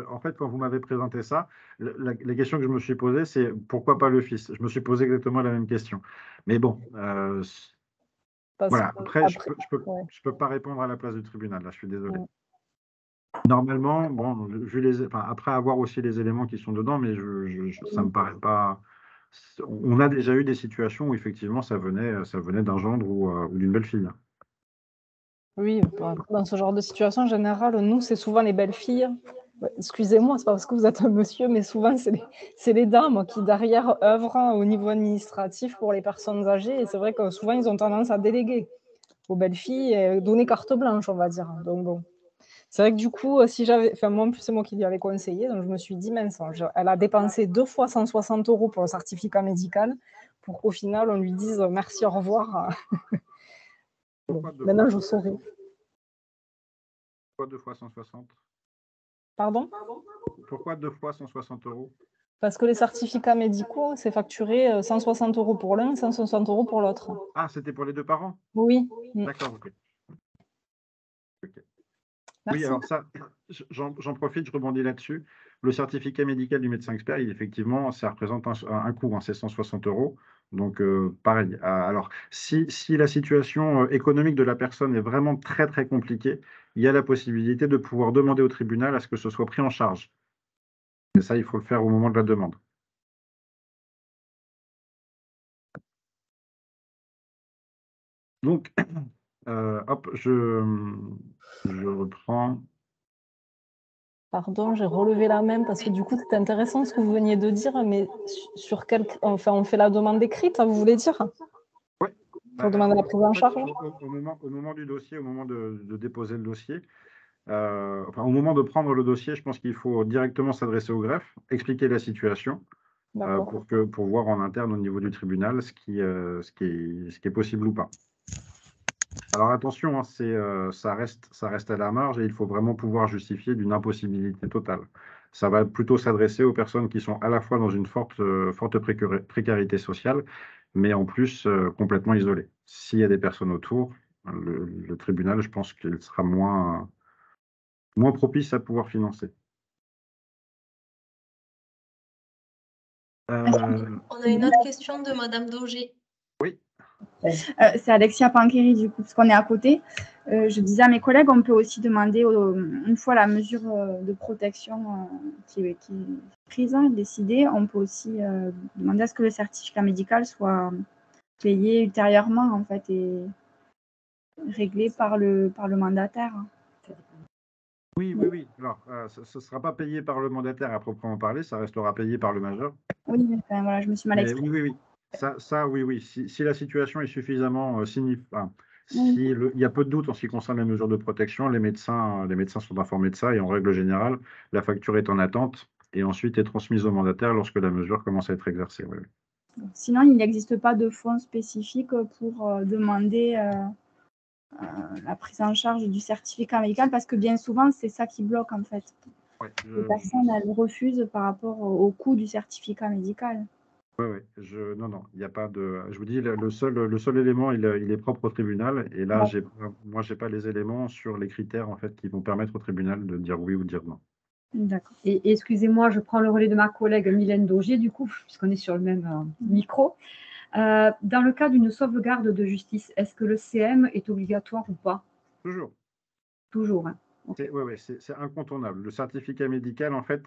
en fait, quand vous m'avez présenté ça, la question que je me suis posée, c'est pourquoi pas le fils? Je me suis posé exactement la même question. Mais bon, voilà. Après, je ne peux pas répondre à la place du tribunal, là, je suis désolé. Normalement, bon, après avoir aussi les éléments qui sont dedans, mais ça ne me paraît pas. On a déjà eu des situations où effectivement ça venait d'un gendre ou d'une belle-fille. Oui, dans ce genre de situation, en général, nous, c'est souvent les belles-filles. Excusez-moi, c'est pas parce que vous êtes un monsieur, mais souvent, c'est les dames qui, derrière, œuvrent au niveau administratif pour les personnes âgées. Et c'est vrai que souvent, ils ont tendance à déléguer aux belles-filles et donner carte blanche, on va dire. Donc, bon. C'est vrai que du coup, moi, en plus, c'est moi qui lui avais conseillé. Donc, je me suis dit, mince, elle a dépensé 2 fois 160 € pour le certificat médical pour qu'au final, on lui dise merci, au revoir. Bon, maintenant, je saurai. Pourquoi 2 fois 160? Pardon? Pourquoi 2 fois 160 €? Parce que les certificats médicaux, c'est facturé 160 € pour l'un et 160 € pour l'autre. Ah, c'était pour les deux parents? Oui. D'accord, ok. Oui, alors ça, j'en profite, je rebondis là-dessus. Le certificat médical du médecin expert, effectivement, ça représente un coût, c'est 160 €. Donc, pareil. Alors, si la situation économique de la personne est vraiment très, très compliquée, il y a la possibilité de pouvoir demander au tribunal à ce que ce soit pris en charge. Et ça, il faut le faire au moment de la demande. Donc, hop, je reprends. Pardon, j'ai relevé la main parce que du coup, c'est intéressant ce que vous veniez de dire, mais sur on fait la demande écrite, vous voulez dire? Oui. Pour demander la prise en charge? Au moment du dossier, au moment de déposer le dossier, au moment de prendre le dossier, je pense qu'il faut directement s'adresser au greffe, expliquer la situation pour voir en interne au niveau du tribunal ce qui est possible ou pas. Alors attention, ça reste à la marge et il faut vraiment pouvoir justifier d'une impossibilité totale. Ça va plutôt s'adresser aux personnes qui sont à la fois dans une forte précarité sociale, mais en plus complètement isolées. S'il y a des personnes autour, le tribunal, je pense qu'il sera moins propice à pouvoir financer. On a une autre question de Madame Daugé. Oui. C'est Alexia Panqueri, du coup, parce qu'on est à côté. Je disais à mes collègues, on peut aussi demander, une fois la mesure de protection qui est prise, décidée, on peut aussi demander à ce que le certificat médical soit payé ultérieurement, en fait, et réglé par le mandataire. Oui. Alors, ce ne sera pas payé par le mandataire à proprement parler, ça restera payé par le majeur. Oui, enfin, voilà, je me suis mal exprimée. Oui. Ça, oui. Si la situation est suffisamment Il y a peu de doute en ce qui concerne les mesures de protection, les médecins sont informés de ça et en règle générale, la facture est en attente et ensuite est transmise au mandataire lorsque la mesure commence à être exercée. Oui. Sinon, il n'existe pas de fonds spécifiques pour demander la prise en charge du certificat médical parce que bien souvent, c'est ça qui bloque en fait. Les personnes, elles refusent par rapport au coût du certificat médical. Oui, non, il n'y a pas de. Je vous dis, le seul élément, il est propre au tribunal. Et là, moi, je n'ai pas les éléments sur les critères en fait, qui vont permettre au tribunal de dire oui ou dire non. D'accord. Et excusez-moi, je prends le relais de ma collègue Mylène Daugier, du coup, puisqu'on est sur le même micro. Dans le cas d'une sauvegarde de justice, est-ce que le CM est obligatoire ou pas? Toujours. Toujours. Hein. Oui, c'est incontournable. Le certificat médical, en fait,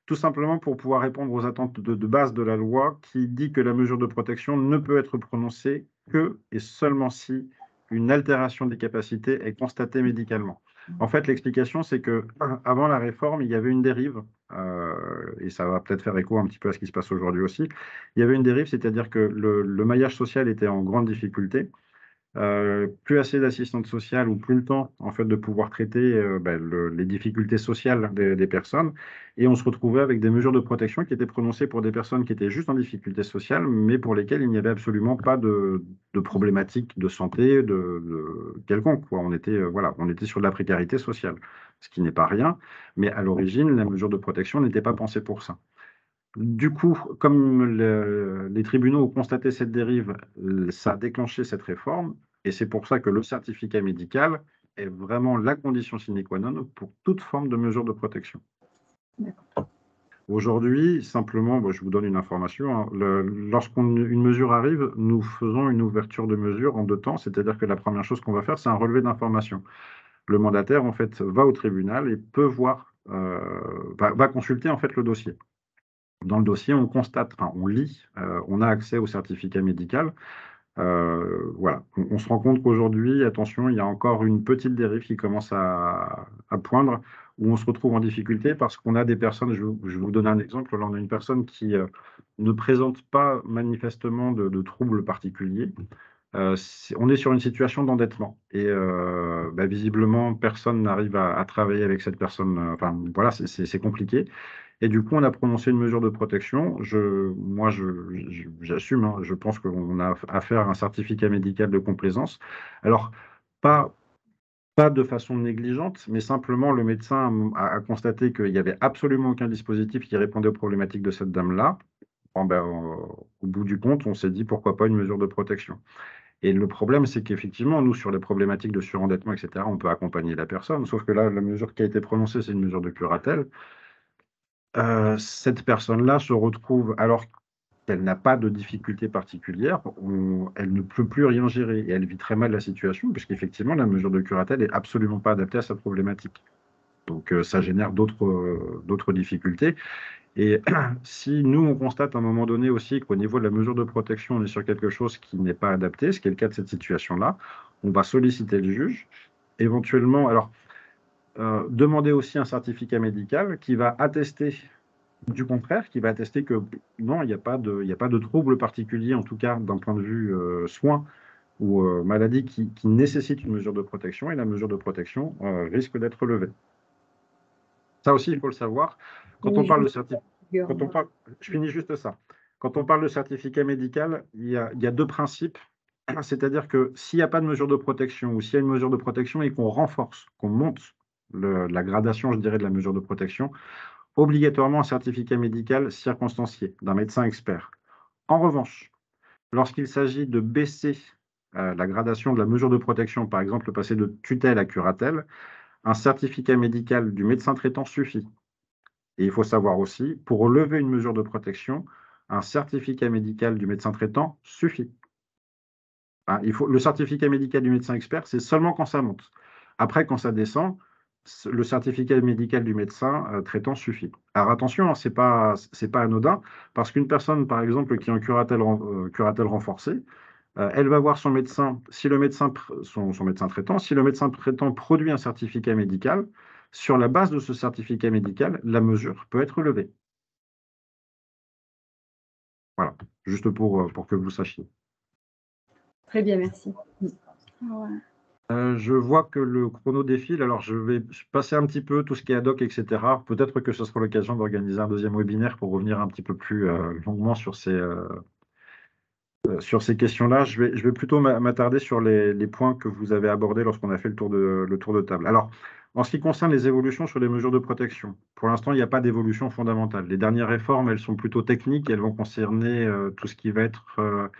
tout simplement pour pouvoir répondre aux attentes de base de la loi qui dit que la mesure de protection ne peut être prononcée que et seulement si une altération des capacités est constatée médicalement. En fait, l'explication, c'est que avant la réforme, il y avait une dérive, et ça va peut-être faire écho un petit peu à ce qui se passe aujourd'hui aussi. Il y avait une dérive, c'est-à-dire que le maillage social était en grande difficulté. Plus assez d'assistantes sociales ou plus le temps en fait de pouvoir traiter les difficultés sociales des personnes et on se retrouvait avec des mesures de protection qui étaient prononcées pour des personnes qui étaient juste en difficulté sociale mais pour lesquelles il n'y avait absolument pas de problématique de santé de quelconque quoi. On était sur de la précarité sociale, ce qui n'est pas rien, mais à l'origine la mesure de protection n'était pas pensée pour ça. Du coup, comme les tribunaux ont constaté cette dérive, ça a déclenché cette réforme, et c'est pour ça que le certificat médical est vraiment la condition sine qua non pour toute forme de mesure de protection. Aujourd'hui, simplement, je vous donne une information, hein, lorsqu'une mesure arrive, nous faisons une ouverture de mesure en 2 temps, c'est-à-dire que la première chose qu'on va faire, c'est un relevé d'information. Le mandataire, en fait, va au tribunal et peut voir, va consulter en fait le dossier. Dans le dossier, on constate, on lit, on a accès au certificat médical. Voilà. On se rend compte qu'aujourd'hui, attention, il y a encore une petite dérive qui commence à poindre, où on se retrouve en difficulté parce qu'on a des personnes, je vais vous donner un exemple, là on a une personne qui ne présente pas manifestement de troubles particuliers. On est sur une situation d'endettement et visiblement, personne n'arrive à travailler avec cette personne. Enfin, voilà, c'est compliqué. Et du coup, on a prononcé une mesure de protection. Moi, j'assume, hein, je pense qu'on a affaire à un certificat médical de complaisance. Alors, pas de façon négligente, mais simplement le médecin a constaté qu'il n'y avait absolument aucun dispositif qui répondait aux problématiques de cette dame-là. Au bout du compte, on s'est dit pourquoi pas une mesure de protection. Et le problème, c'est qu'effectivement, nous, sur les problématiques de surendettement, etc., on peut accompagner la personne, sauf que là, la mesure qui a été prononcée, c'est une mesure de curatelle. Cette personne-là se retrouve, alors qu'elle n'a pas de difficulté particulière, elle ne peut plus rien gérer et elle vit très mal la situation, puisqu'effectivement, la mesure de curatelle n'est absolument pas adaptée à sa problématique. Donc, ça génère d'autres difficultés. Et si nous, on constate à un moment donné aussi qu'au niveau de la mesure de protection, on est sur quelque chose qui n'est pas adapté, ce qui est le cas de cette situation-là, on va solliciter le juge. Éventuellement, alors, demander aussi un certificat médical qui va attester du contraire, qui va attester que non, il n'y a pas de trouble particulier, en tout cas d'un point de vue soins ou maladie qui nécessite une mesure de protection, et la mesure de protection risque d'être levée. Ça aussi, il faut le savoir. Quand on parle de certificat, je finis juste ça. Quand on parle de certificat médical, il y a 2 principes. C'est-à-dire que s'il n'y a pas de mesure de protection ou s'il y a une mesure de protection et qu'on renforce, qu'on monte la gradation, je dirais, de la mesure de protection, obligatoirement un certificat médical circonstancié d'un médecin expert. En revanche, lorsqu'il s'agit de baisser la gradation de la mesure de protection, par exemple passer de tutelle à curatelle, un certificat médical du médecin traitant suffit. Et il faut savoir aussi, pour lever une mesure de protection, un certificat médical du médecin traitant suffit. Le certificat médical du médecin expert, c'est seulement quand ça monte. Après, quand ça descend, le certificat médical du médecin traitant suffit. Alors attention, hein, c'est pas anodin, parce qu'une personne, par exemple, qui est en curatelle renforcée, elle va voir son médecin, si le médecin, son médecin traitant, si le médecin traitant produit un certificat médical, sur la base de ce certificat médical, la mesure peut être levée. Voilà, juste pour que vous sachiez. Très bien, merci. Ouais. Je vois que le chrono défile, alors je vais passer un petit peu tout ce qui est ad hoc, etc. Peut-être que ce sera l'occasion d'organiser un deuxième webinaire pour revenir un petit peu plus longuement sur ces questions-là. Je vais plutôt m'attarder sur les points que vous avez abordés lorsqu'on a fait le tour de table. Alors, en ce qui concerne les évolutions sur les mesures de protection, pour l'instant, il n'y a pas d'évolution fondamentale. Les dernières réformes, elles sont plutôt techniques et elles vont concerner tout ce qui va être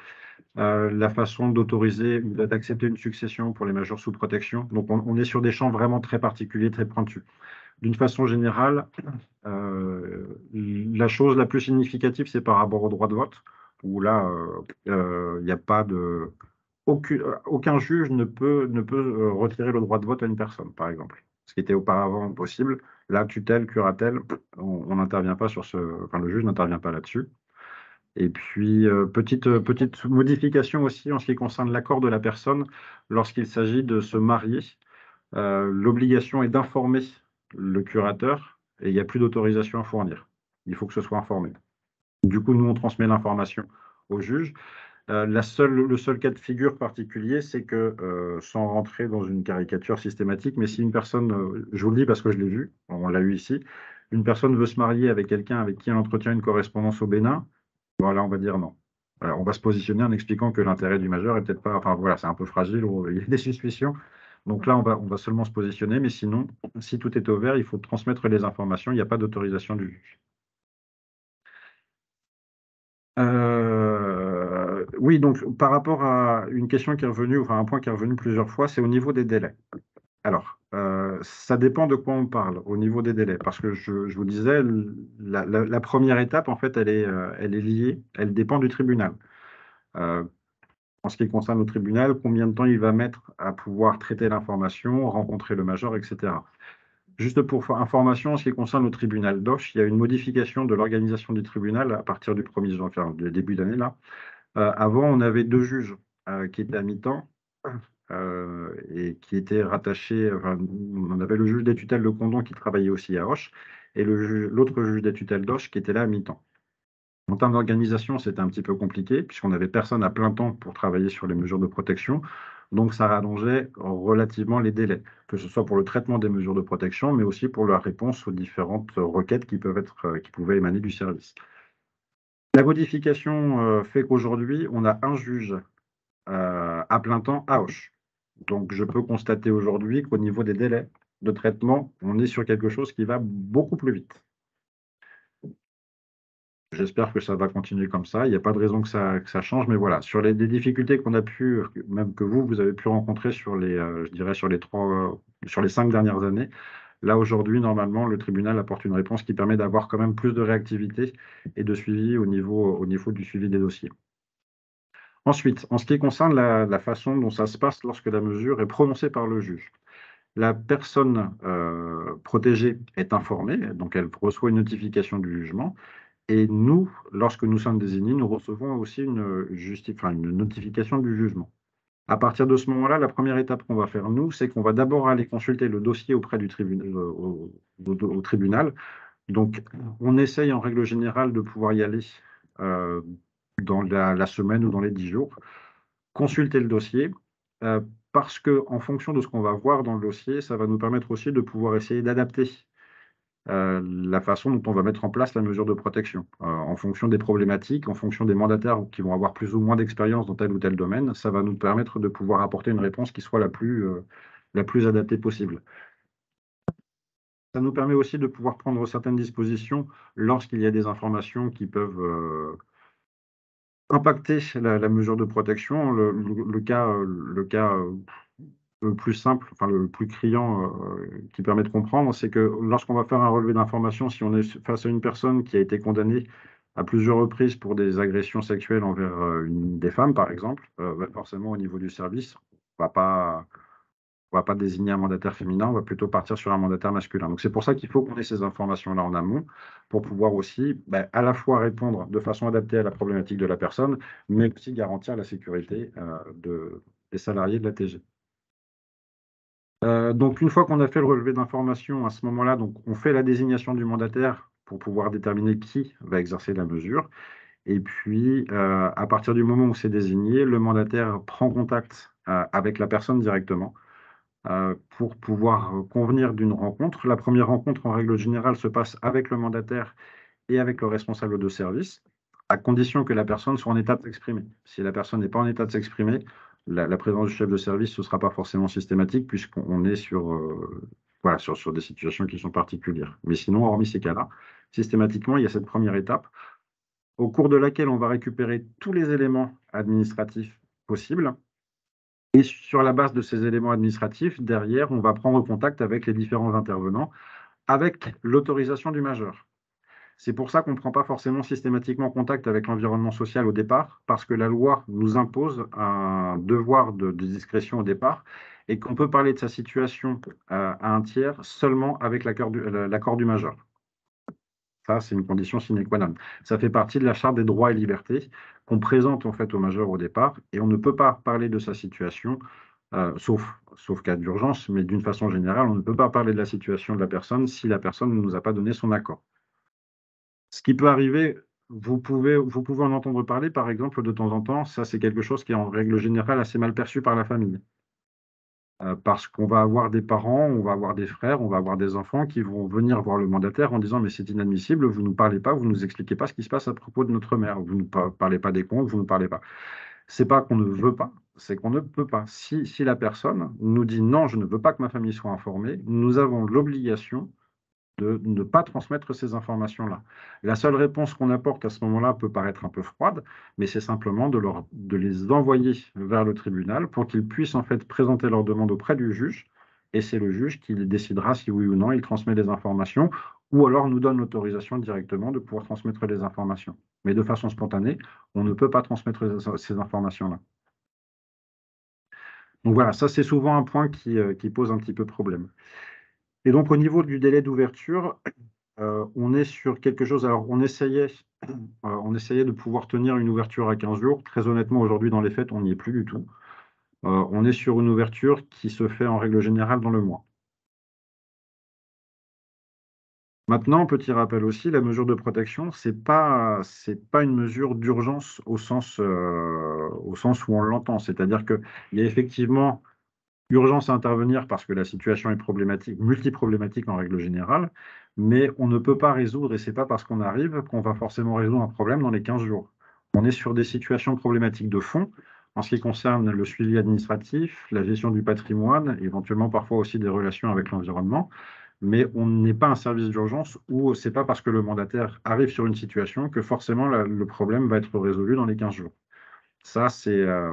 la façon d'autoriser ou d'accepter une succession pour les majeurs sous protection. Donc, on est sur des champs vraiment très particuliers, très pointus. D'une façon générale, la chose la plus significative, c'est par rapport au droit de vote, où là, il n'y a pas de... Aucun juge ne peut retirer le droit de vote à une personne, par exemple. Ce qui était auparavant possible. Là, tutelle, curatelle, on n'intervient pas sur ce... Enfin, le juge n'intervient pas là-dessus. Et puis, petite modification aussi en ce qui concerne l'accord de la personne lorsqu'il s'agit de se marier. L'obligation est d'informer le curateur et il n'y a plus d'autorisation à fournir. Il faut que ce soit informé. Du coup, nous, on transmet l'information au juge. Le seul cas de figure particulier, c'est que, sans rentrer dans une caricature systématique, mais si une personne, je vous le dis parce que je l'ai vu, on l'a eu ici, une personne veut se marier avec quelqu'un avec qui elle entretient une correspondance au Bénin, voilà, on va dire non. On va se positionner en expliquant que l'intérêt du majeur est peut-être pas, enfin voilà, c'est un peu fragile, il y a des suspicions. Donc là, on va seulement se positionner, mais sinon, si tout est ouvert, il faut transmettre les informations, il n'y a pas d'autorisation du juge. Oui, donc par rapport à une question qui est revenue, enfin un point qui est revenu plusieurs fois, c'est au niveau des délais. Alors, ça dépend de quoi on parle au niveau des délais, parce que je vous disais, la première étape, en fait, elle est liée, elle dépend du tribunal. En ce qui concerne le tribunal, combien de temps il va mettre à pouvoir traiter l'information, rencontrer le major, etc. Juste pour information, en ce qui concerne le tribunal d'Auch, il y a une modification de l'organisation du tribunal à partir du 1er janvier, enfin, du début d'année là. Avant, on avait 2 juges qui étaient à mi-temps et qui étaient rattachés. Enfin, on avait le juge des tutelles de Condon qui travaillait aussi à Auch et l'autre juge des tutelles d'Auch qui était là à mi-temps. En termes d'organisation, c'était un petit peu compliqué puisqu'on n'avait personne à plein temps pour travailler sur les mesures de protection. Donc, ça rallongeait relativement les délais, que ce soit pour le traitement des mesures de protection, mais aussi pour la réponse aux différentes requêtes qui pouvaient émaner du service. La modification fait qu'aujourd'hui, on a un juge à plein temps à Auch. Donc, je peux constater aujourd'hui qu'au niveau des délais de traitement, on est sur quelque chose qui va beaucoup plus vite. J'espère que ça va continuer comme ça. Il n'y a pas de raison que ça change, mais voilà. Sur les difficultés qu'on a pu, même que vous avez pu rencontrer sur je dirais sur les 5 dernières années, là aujourd'hui, normalement, le tribunal apporte une réponse qui permet d'avoir quand même plus de réactivité et de suivi au niveau du suivi des dossiers. Ensuite, en ce qui concerne la façon dont ça se passe lorsque la mesure est prononcée par le juge. La personne protégée est informée, donc elle reçoit une notification du jugement. Et nous, lorsque nous sommes désignés, nous recevons aussi une notification du jugement. À partir de ce moment-là, la première étape qu'on va faire, nous, c'est qu'on va d'abord aller consulter le dossier auprès du tribunal, au tribunal. Donc, on essaye en règle générale de pouvoir y aller dans la semaine ou dans les 10 jours, consulter le dossier, parce qu'en fonction de ce qu'on va voir dans le dossier, ça va nous permettre aussi de pouvoir essayer d'adapter la façon dont on va mettre en place la mesure de protection. En fonction des problématiques, en fonction des mandataires qui vont avoir plus ou moins d'expérience dans tel ou tel domaine, ça va nous permettre de pouvoir apporter une réponse qui soit la plus adaptée possible. Ça nous permet aussi de pouvoir prendre certaines dispositions lorsqu'il y a des informations qui peuvent impacter la mesure de protection. Le cas le plus simple, enfin le plus criant qui permet de comprendre, c'est que lorsqu'on va faire un relevé d'information, si on est face à une personne qui a été condamnée à plusieurs reprises pour des agressions sexuelles envers des femmes, par exemple, forcément au niveau du service, on va pas désigner un mandataire féminin, on va plutôt partir sur un mandataire masculin. Donc c'est pour ça qu'il faut qu'on ait ces informations-là en amont pour pouvoir aussi à la fois répondre de façon adaptée à la problématique de la personne, mais aussi garantir la sécurité des salariés de la TG. Donc, une fois qu'on a fait le relevé d'informations, à ce moment-là, donc, on fait la désignation du mandataire pour pouvoir déterminer qui va exercer la mesure. Et puis, à partir du moment où c'est désigné, le mandataire prend contact avec la personne directement pour pouvoir convenir d'une rencontre. La première rencontre, en règle générale, se passe avec le mandataire et avec le responsable de service, à condition que la personne soit en état de s'exprimer. Si la personne n'est pas en état de s'exprimer, la présence du chef de service, ce ne sera pas forcément systématique, puisqu'on est voilà, sur des situations qui sont particulières. Mais sinon, hormis ces cas-là, systématiquement, il y a cette première étape, au cours de laquelle on va récupérer tous les éléments administratifs possibles. Et sur la base de ces éléments administratifs, derrière, on va prendre contact avec les différents intervenants, avec l'autorisation du majeur. C'est pour ça qu'on ne prend pas forcément systématiquement contact avec l'environnement social au départ, parce que la loi nous impose un devoir de discrétion au départ, et qu'on peut parler de sa situation à un tiers seulement avec l'accord du majeur. Ça, c'est une condition sine qua non. Ça fait partie de la charte des droits et libertés qu'on présente en fait au majeur au départ, et on ne peut pas parler de sa situation, sauf cas d'urgence, mais d'une façon générale, on ne peut pas parler de la situation de la personne si la personne ne nous a pas donné son accord. Ce qui peut arriver, vous pouvez en entendre parler, par exemple, de temps en temps, ça c'est quelque chose qui est en règle générale assez mal perçu par la famille. Parce qu'on va avoir des parents, on va avoir des frères, on va avoir des enfants qui vont venir voir le mandataire en disant « mais c'est inadmissible, vous ne nous parlez pas, vous ne nous expliquez pas ce qui se passe à propos de notre mère, vous ne parlez pas des comptes, vous ne parlez pas ». C'est pas qu'on ne veut pas, c'est qu'on ne peut pas. Si la personne nous dit « non, je ne veux pas que ma famille soit informée », nous avons l'obligation de ne pas transmettre ces informations-là. La seule réponse qu'on apporte à ce moment-là peut paraître un peu froide, mais c'est simplement de les envoyer vers le tribunal pour qu'ils puissent en fait présenter leur demande auprès du juge, et c'est le juge qui décidera si oui ou non il transmet les informations, ou alors nous donne l'autorisation directement de pouvoir transmettre les informations. Mais de façon spontanée, on ne peut pas transmettre ces informations-là. Donc voilà, ça c'est souvent un point qui pose un petit peu problème. Et donc au niveau du délai d'ouverture, on est sur quelque chose. Alors, on essayait de pouvoir tenir une ouverture à 15 jours. Très honnêtement, aujourd'hui, dans les faits, on n'y est plus du tout. On est sur une ouverture qui se fait en règle générale dans le mois. Maintenant, petit rappel aussi, la mesure de protection, c'est pas une mesure d'urgence au sens où on l'entend. C'est-à-dire qu'il y a effectivement urgence à intervenir parce que la situation est problématique, multiproblématique en règle générale, mais on ne peut pas résoudre, et ce n'est pas parce qu'on arrive qu'on va forcément résoudre un problème dans les 15 jours. On est sur des situations problématiques de fond, en ce qui concerne le suivi administratif, la gestion du patrimoine, éventuellement parfois aussi des relations avec l'environnement, mais on n'est pas un service d'urgence où ce n'est pas parce que le mandataire arrive sur une situation que forcément le problème va être résolu dans les 15 jours. Ça,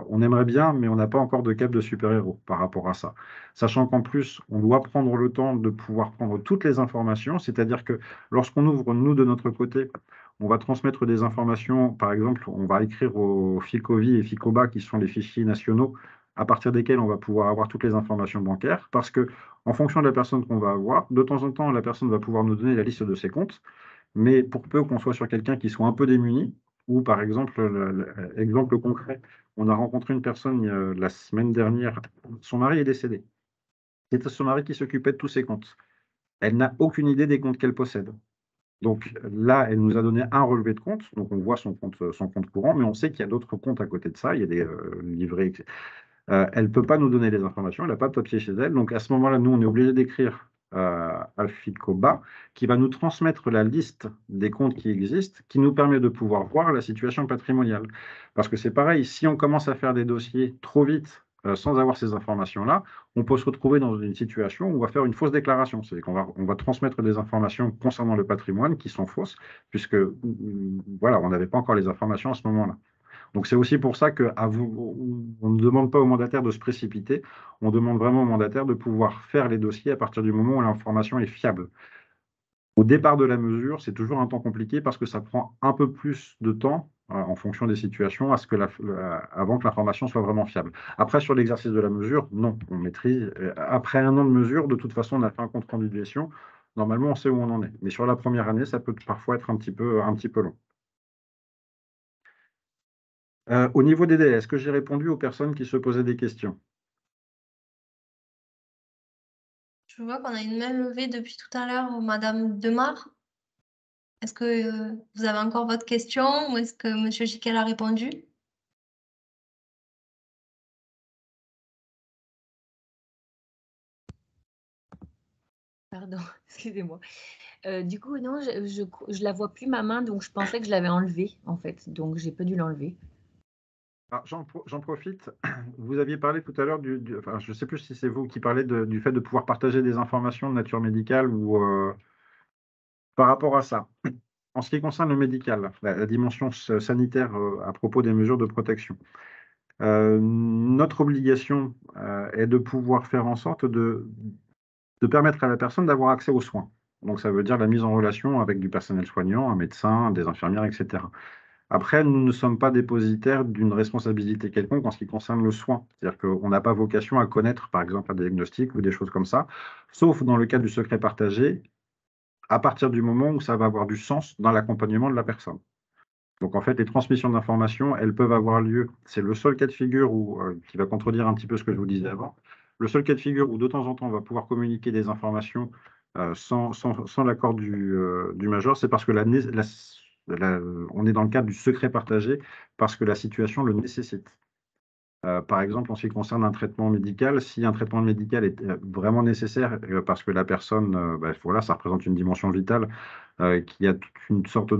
on aimerait bien, mais on n'a pas encore de cap de super-héros par rapport à ça. Sachant qu'en plus, on doit prendre le temps de pouvoir prendre toutes les informations, c'est-à-dire que lorsqu'on ouvre, nous, de notre côté, on va transmettre des informations, par exemple, on va écrire au FICOVI et FICOBA, qui sont les fichiers nationaux, à partir desquels on va pouvoir avoir toutes les informations bancaires, parce que en fonction de la personne qu'on va avoir, de temps en temps, la personne va pouvoir nous donner la liste de ses comptes, mais pour peu qu'on soit sur quelqu'un qui soit un peu démuni, ou par exemple, exemple concret, on a rencontré une personne la semaine dernière, son mari est décédé. C'était son mari qui s'occupait de tous ses comptes. Elle n'a aucune idée des comptes qu'elle possède. Donc là, elle nous a donné un relevé de compte, donc on voit son compte courant, mais on sait qu'il y a d'autres comptes à côté de ça, il y a des livrets, etc. Elle ne peut pas nous donner les informations, elle n'a pas de papier chez elle, donc à ce moment-là, nous, on est obligé d'écrire à FICOBA, qui va nous transmettre la liste des comptes qui existent, qui nous permet de pouvoir voir la situation patrimoniale. Parce que c'est pareil, si on commence à faire des dossiers trop vite, sans avoir ces informations-là, on peut se retrouver dans une situation où on va faire une fausse déclaration. C'est-à-dire qu'on va transmettre des informations concernant le patrimoine qui sont fausses, puisque voilà, on n'avait pas encore les informations à ce moment-là. Donc c'est aussi pour ça qu'on ne demande pas au mandataire de se précipiter, on demande vraiment au mandataire de pouvoir faire les dossiers à partir du moment où l'information est fiable. Au départ de la mesure, c'est toujours un temps compliqué parce que ça prend un peu plus de temps en fonction des situations avant que l'information soit vraiment fiable. Après, sur l'exercice de la mesure, non, on maîtrise. Après un an de mesure, de toute façon, on a fait un compte rendu de gestion. Normalement, on sait où on en est. Mais sur la première année, ça peut parfois être un petit peu long. Au niveau des délais, est-ce que j'ai répondu aux personnes qui se posaient des questions? Je vois qu'on a une main levée depuis tout à l'heure, Madame Demar. Est-ce que vous avez encore votre question ou est-ce que Monsieur Jiquel a répondu? Pardon, excusez-moi. Du coup, non, je la vois plus ma main, donc je pensais que je l'avais enlevée, en fait. Donc, j'ai pas dû l'enlever. Alors, j'en profite. Vous aviez parlé tout à l'heure enfin, je ne sais plus si c'est vous qui parlez du fait de pouvoir partager des informations de nature médicale ou par rapport à ça. En ce qui concerne le médical, la dimension sanitaire à propos des mesures de protection, notre obligation est de pouvoir faire en sorte de permettre à la personne d'avoir accès aux soins. Donc, ça veut dire la mise en relation avec du personnel soignant, un médecin, des infirmières, etc. Après, nous ne sommes pas dépositaires d'une responsabilité quelconque en ce qui concerne le soin. C'est-à-dire qu'on n'a pas vocation à connaître, par exemple, un diagnostic ou des choses comme ça, sauf dans le cas du secret partagé, à partir du moment où ça va avoir du sens dans l'accompagnement de la personne. Donc, en fait, les transmissions d'informations, elles peuvent avoir lieu. C'est le seul cas de figure qui va contredire un petit peu ce que je vous disais avant. Le seul cas de figure où, de temps en temps, on va pouvoir communiquer des informations sans l'accord du major, c'est parce que on est dans le cadre du secret partagé, parce que la situation le nécessite. Par exemple, en ce qui concerne un traitement médical, si un traitement médical est vraiment nécessaire parce que la personne, voilà, ça représente une dimension vitale, qui a toute une sorte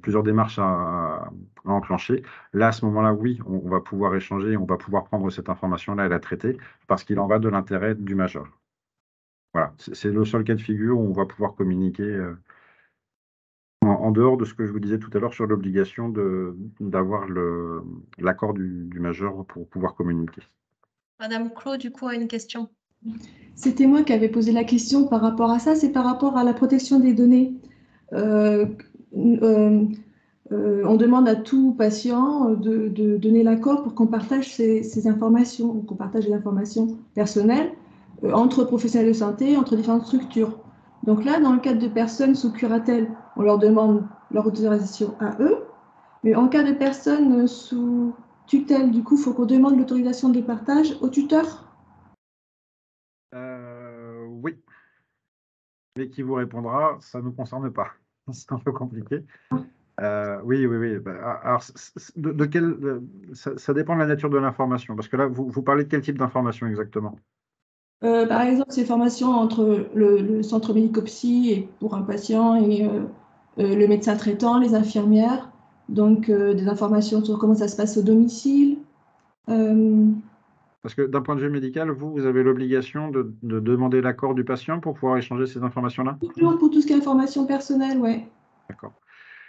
plusieurs démarches à enclencher. Là, à ce moment-là, oui, on va pouvoir échanger, on va pouvoir prendre cette information-là et la traiter parce qu'il en va de l'intérêt du major. Voilà, c'est le seul cas de figure où on va pouvoir communiquer en dehors de ce que je vous disais tout à l'heure sur l'obligation d'avoir l'accord du major pour pouvoir communiquer. Madame Claude, du coup, a une question. C'était moi qui avais posé la question par rapport à ça, c'est par rapport à la protection des données. On demande à tout patient de donner l'accord pour qu'on partage ces informations, qu'on partage des informations personnelles entre professionnels de santé, entre différentes structures. Donc là, dans le cadre de personnes sous curatelle, on leur demande leur autorisation à eux, mais en cas de personnes sous tutelle, du coup, il faut qu'on demande l'autorisation de partage au tuteur. Oui, mais qui vous répondra, ça ne nous concerne pas. C'est un peu compliqué. Oui. Alors, ça dépend de la nature de l'information, parce que là, vous parlez de quel type d'information exactement? Par exemple, ces formations entre le centre médico-psy et pour un patient et le médecin traitant, les infirmières, donc des informations sur comment ça se passe au domicile. Parce que d'un point de vue médical, vous avez l'obligation de demander l'accord du patient pour pouvoir échanger ces informations-là? Toujours pour tout ce qui est information personnelle, oui. D'accord.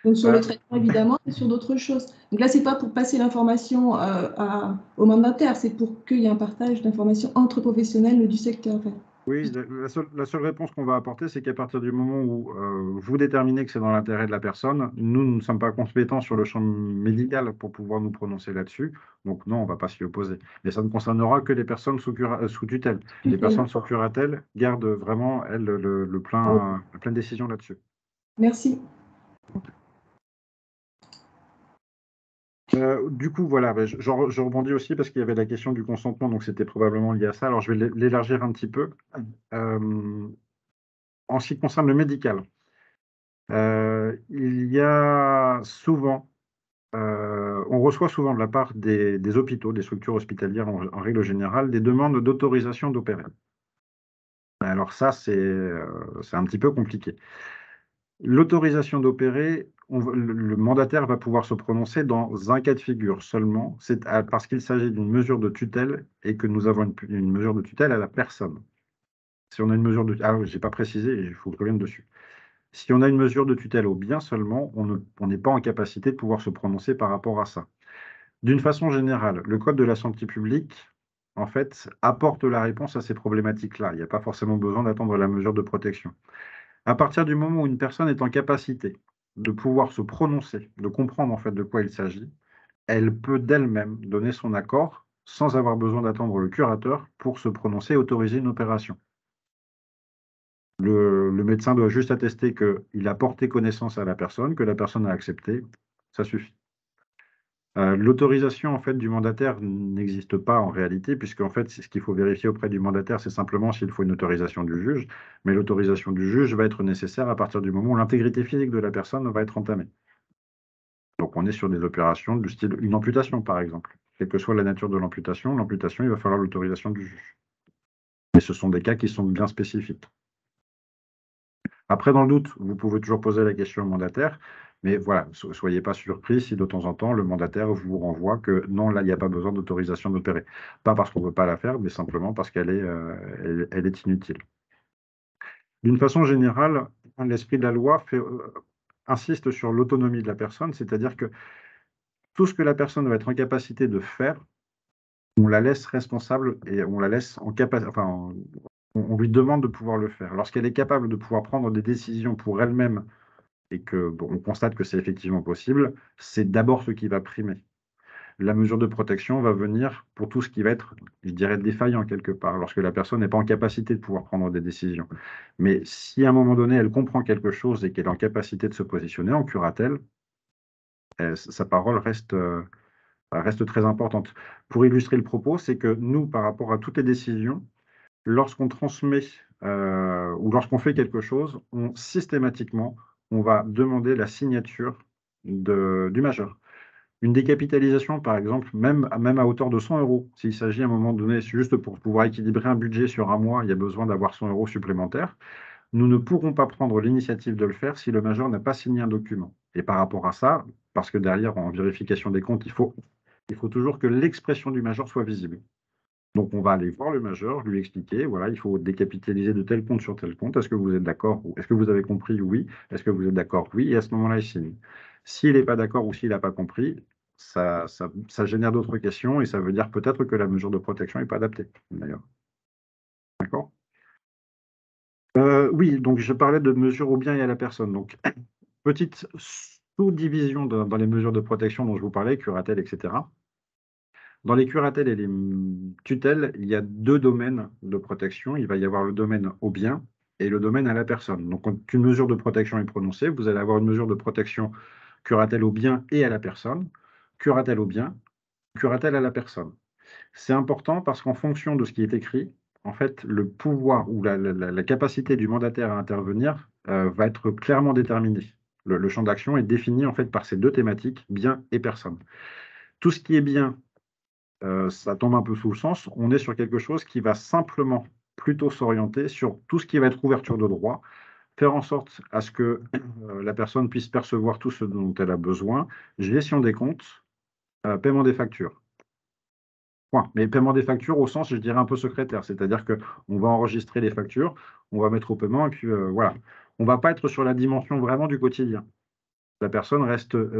Donc sur le traitement, évidemment, et sur d'autres choses. Donc là, ce n'est pas pour passer l'information au mandataire, c'est pour qu'il y ait un partage d'informations entre professionnels du secteur. Oui, la seule réponse qu'on va apporter, c'est qu'à partir du moment où vous déterminez que c'est dans l'intérêt de la personne, nous ne sommes pas compétents sur le champ médical pour pouvoir nous prononcer là-dessus. Donc non, on ne va pas s'y opposer. Mais ça ne concernera que les personnes sous tutelle. Les personnes sous curatelle gardent vraiment, elles, la pleine décision là-dessus. Merci. Du coup, voilà, je rebondis aussi parce qu'il y avait la question du consentement, donc c'était probablement lié à ça. Alors, je vais l'élargir un petit peu. En ce qui concerne le médical, il y a souvent, on reçoit souvent de la part des hôpitaux, des structures hospitalières en règle générale, des demandes d'autorisation d'opérer. Alors ça, c'est un petit peu compliqué. L'autorisation d'opérer, le mandataire va pouvoir se prononcer dans un cas de figure seulement, c'est parce qu'il s'agit d'une mesure de tutelle et que nous avons une mesure de tutelle à la personne. Si on a une mesure de... Ah oui, je n'ai pas précisé, il faut que je revienne dessus. Si on a une mesure de tutelle au bien seulement, on n'est pas en capacité de pouvoir se prononcer par rapport à ça. D'une façon générale, le Code de la santé publique, en fait, apporte la réponse à ces problématiques-là. Il n'y a pas forcément besoin d'attendre la mesure de protection. À partir du moment où une personne est en capacité de pouvoir se prononcer, de comprendre en fait de quoi il s'agit, elle peut d'elle-même donner son accord sans avoir besoin d'attendre le curateur pour se prononcer et autoriser une opération. Le médecin doit juste attester qu'il a porté connaissance à la personne, que la personne a accepté, ça suffit. L'autorisation en fait du mandataire n'existe pas en réalité, puisque en fait, ce qu'il faut vérifier auprès du mandataire, c'est simplement s'il faut une autorisation du juge, mais l'autorisation du juge va être nécessaire à partir du moment où l'intégrité physique de la personne va être entamée. Donc on est sur des opérations du style une amputation par exemple. Quelle que soit la nature de l'amputation, il va falloir l'autorisation du juge. Mais ce sont des cas qui sont bien spécifiques. Après, dans le doute, vous pouvez toujours poser la question au mandataire, mais voilà, soyez pas surpris si de temps en temps, le mandataire vous renvoie que non, là, il n'y a pas besoin d'autorisation d'opérer. Pas parce qu'on ne veut pas la faire, mais simplement parce qu'elle est, elle est inutile. D'une façon générale, l'esprit de la loi insiste sur l'autonomie de la personne, c'est-à-dire que tout ce que la personne va être en capacité de faire, on la laisse responsable et on la laisse en capacité, enfin, on lui demande de pouvoir le faire. Lorsqu'elle est capable de pouvoir prendre des décisions pour elle-même et que bon, on constate que c'est effectivement possible, c'est d'abord ce qui va primer. La mesure de protection va venir pour tout ce qui va être, je dirais, défaillant quelque part, lorsque la personne n'est pas en capacité de pouvoir prendre des décisions. Mais si à un moment donné, elle comprend quelque chose et qu'elle est en capacité de se positionner en curatelle, sa parole reste très importante. Pour illustrer le propos, c'est que nous, par rapport à toutes les décisions, lorsqu'on transmet ou lorsqu'on fait quelque chose, systématiquement, on va demander la signature du majeur. Une décapitalisation, par exemple, même à hauteur de 100 €, s'il s'agit à un moment donné, juste pour pouvoir équilibrer un budget sur un mois, il y a besoin d'avoir 100 € supplémentaires, nous ne pourrons pas prendre l'initiative de le faire si le major n'a pas signé un document. Et par rapport à ça, parce que derrière, en vérification des comptes, il faut toujours que l'expression du major soit visible. Donc, on va aller voir le major, lui expliquer, voilà, il faut décapitaliser de tel compte sur tel compte. Est-ce que vous êtes d'accord? Est-ce que vous avez compris? Oui. Est-ce que vous êtes d'accord? Oui. Et à ce moment-là, il signe. S'il n'est pas d'accord ou s'il n'a pas compris, ça génère d'autres questions et ça veut dire peut-être que la mesure de protection n'est pas adaptée, d'ailleurs. D'accord? Oui, donc je parlais de mesures au bien et à la personne. Donc, petite sous-division dans les mesures de protection dont je vous parlais, curatelle, etc. Dans les curatelles et les tutelles, il y a 2 domaines de protection. Il va y avoir le domaine au bien et le domaine à la personne. Donc, quand une mesure de protection est prononcée, vous allez avoir une mesure de protection curatelle au bien et à la personne, curatelle au bien, curatelle à la personne. C'est important parce qu'en fonction de ce qui est écrit, en fait, le pouvoir ou la capacité du mandataire à intervenir va être clairement déterminé. Le champ d'action est défini en fait par ces 2 thématiques, bien et personne. Tout ce qui est bien, ça tombe un peu sous le sens. On est sur quelque chose qui va simplement plutôt s'orienter sur tout ce qui va être ouverture de droit, faire en sorte à ce que la personne puisse percevoir tout ce dont elle a besoin, gestion des comptes, paiement des factures. Point. Mais paiement des factures au sens, je dirais, un peu secrétaire, c'est-à-dire qu'on va enregistrer les factures, on va mettre au paiement et puis voilà. On ne va pas être sur la dimension vraiment du quotidien. La personne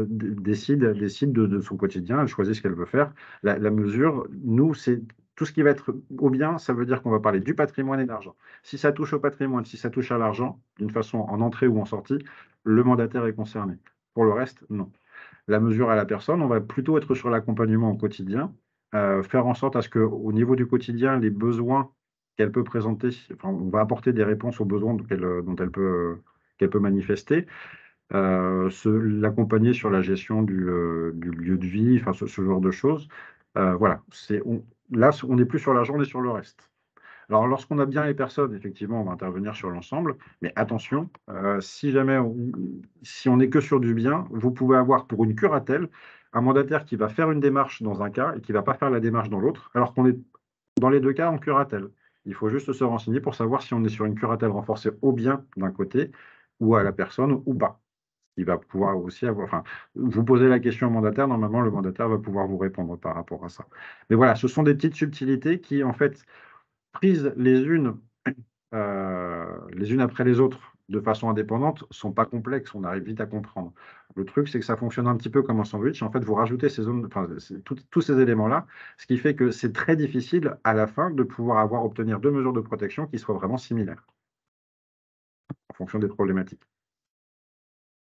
décide de son quotidien, elle choisit ce qu'elle veut faire. La mesure, nous, c'est tout ce qui va être au bien, ça veut dire qu'on va parler du patrimoine et de l'argent. Si ça touche au patrimoine, si ça touche à l'argent, d'une façon en entrée ou en sortie, le mandataire est concerné. Pour le reste, non. La mesure à la personne, on va plutôt être sur l'accompagnement au quotidien, faire en sorte à ce qu'au niveau du quotidien, les besoins qu'elle peut présenter, enfin, on va apporter des réponses aux besoins qu'elle peut manifester. L'accompagner sur la gestion du lieu de vie, enfin ce genre de choses. Voilà, là, on n'est plus sur l'argent, on est sur le reste. Alors, lorsqu'on a bien les personnes, effectivement, on va intervenir sur l'ensemble, mais attention, si jamais si on n'est que sur du bien, vous pouvez avoir pour une curatelle un mandataire qui va faire une démarche dans un cas et qui ne va pas faire la démarche dans l'autre, alors qu'on est dans les 2 cas en curatelle. Il faut juste se renseigner pour savoir si on est sur une curatelle renforcée au bien d'un côté ou à la personne ou pas. Il va pouvoir aussi avoir, enfin, vous posez la question au mandataire, normalement, le mandataire va pouvoir vous répondre par rapport à ça. Mais voilà, ce sont des petites subtilités qui, en fait, prises les unes après les autres de façon indépendante, ne sont pas complexes, on arrive vite à comprendre. Le truc, c'est que ça fonctionne un petit peu comme un sandwich. En fait, vous rajoutez tous ces éléments-là, ce qui fait que c'est très difficile à la fin de pouvoir obtenir 2 mesures de protection qui soient vraiment similaires en fonction des problématiques.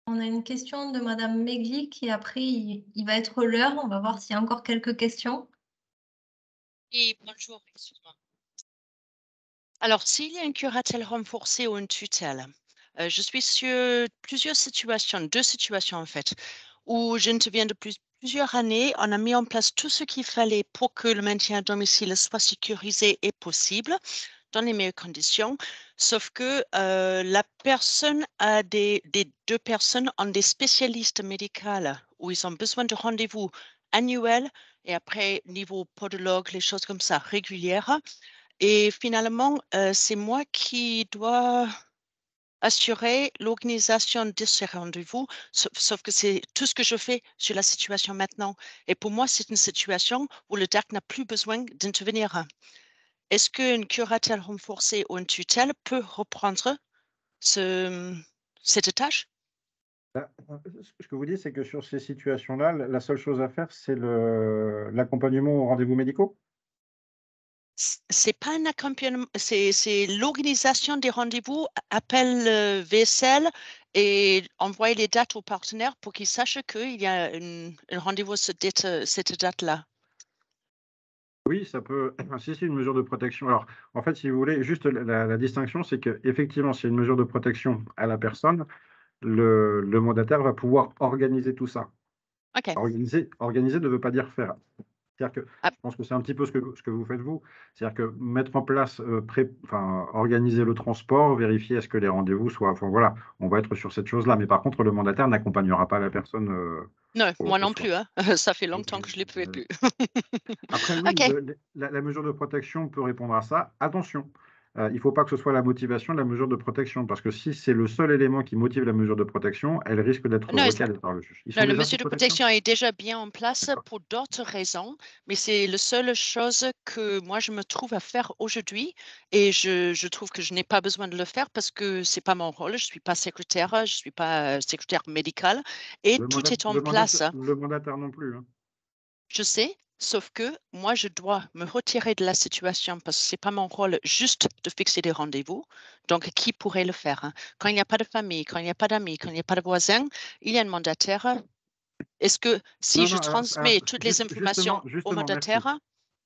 On a une question de Madame Megli qui après, il va être l'heure. On va voir s'il y a encore quelques questions. Oui, bonjour, excuse-moi. Alors, s'il y a une curatelle renforcée ou une tutelle, je suis sur plusieurs situations, 2 situations en fait, où j'interviens depuis plusieurs années. On a mis en place tout ce qu'il fallait pour que le maintien à domicile soit sécurisé et possible dans les meilleures conditions, sauf que la personne a des 2 personnes ont des spécialistes médicaux où ils ont besoin de rendez-vous annuels et après niveau podologue, les choses comme ça régulières. Et finalement, c'est moi qui dois assurer l'organisation de ces rendez-vous, sauf que c'est tout ce que je fais sur la situation maintenant. Et pour moi, c'est une situation où le DAC n'a plus besoin d'intervenir. Est-ce qu'une curatelle renforcée ou une tutelle peut reprendre cette tâche? Ce que vous dites, c'est que sur ces situations-là, la seule chose à faire, c'est l'accompagnement aux rendez-vous médicaux? C'est pas un accompagnement, c'est l'organisation des rendez-vous, appel VSL et envoyer les dates aux partenaires pour qu'ils sachent qu'il y a un rendez-vous cette date-là. Oui, ça peut. Si c'est une mesure de protection. Alors, en fait, si vous voulez, juste la distinction, c'est qu'effectivement, s'il y a une mesure de protection à la personne, le mandataire va pouvoir organiser tout ça. OK. Organiser ne veut pas dire faire. C'est-à-dire que je pense que c'est un petit peu ce que vous faites vous. C'est-à-dire que mettre en place, organiser le transport, vérifier est-ce que les rendez-vous soient. Enfin voilà, on va être sur cette chose-là. Mais par contre, le mandataire n'accompagnera pas la personne. Non, moi non au soin. plus, hein. Ça fait longtemps que je ne l'ai plus. Après, oui, OK. la mesure de protection peut répondre à ça. Attention, il ne faut pas que ce soit la motivation de la mesure de protection, parce que si c'est le seul élément qui motive la mesure de protection, elle risque d'être Non, recalée par le juge. Ils non, sont la déjà mesure sous de protection? protection est déjà bien en place pour d'autres raisons, mais c'est la seule chose que moi je me trouve à faire aujourd'hui et je trouve que je n'ai pas besoin de le faire parce que c'est pas mon rôle. Je suis pas secrétaire, je suis pas secrétaire médicale et tout est en place. Le mandataire non plus, hein. Je sais, sauf que moi je dois me retirer de la situation parce que c'est pas mon rôle juste de fixer des rendez-vous. Donc qui pourrait le faire, hein? Quand il n'y a pas de famille, quand il n'y a pas d'amis, quand il n'y a pas de voisins, il y a un mandataire. Est-ce que si Non, je non, transmets toutes les informations au justement, merci. mandataire,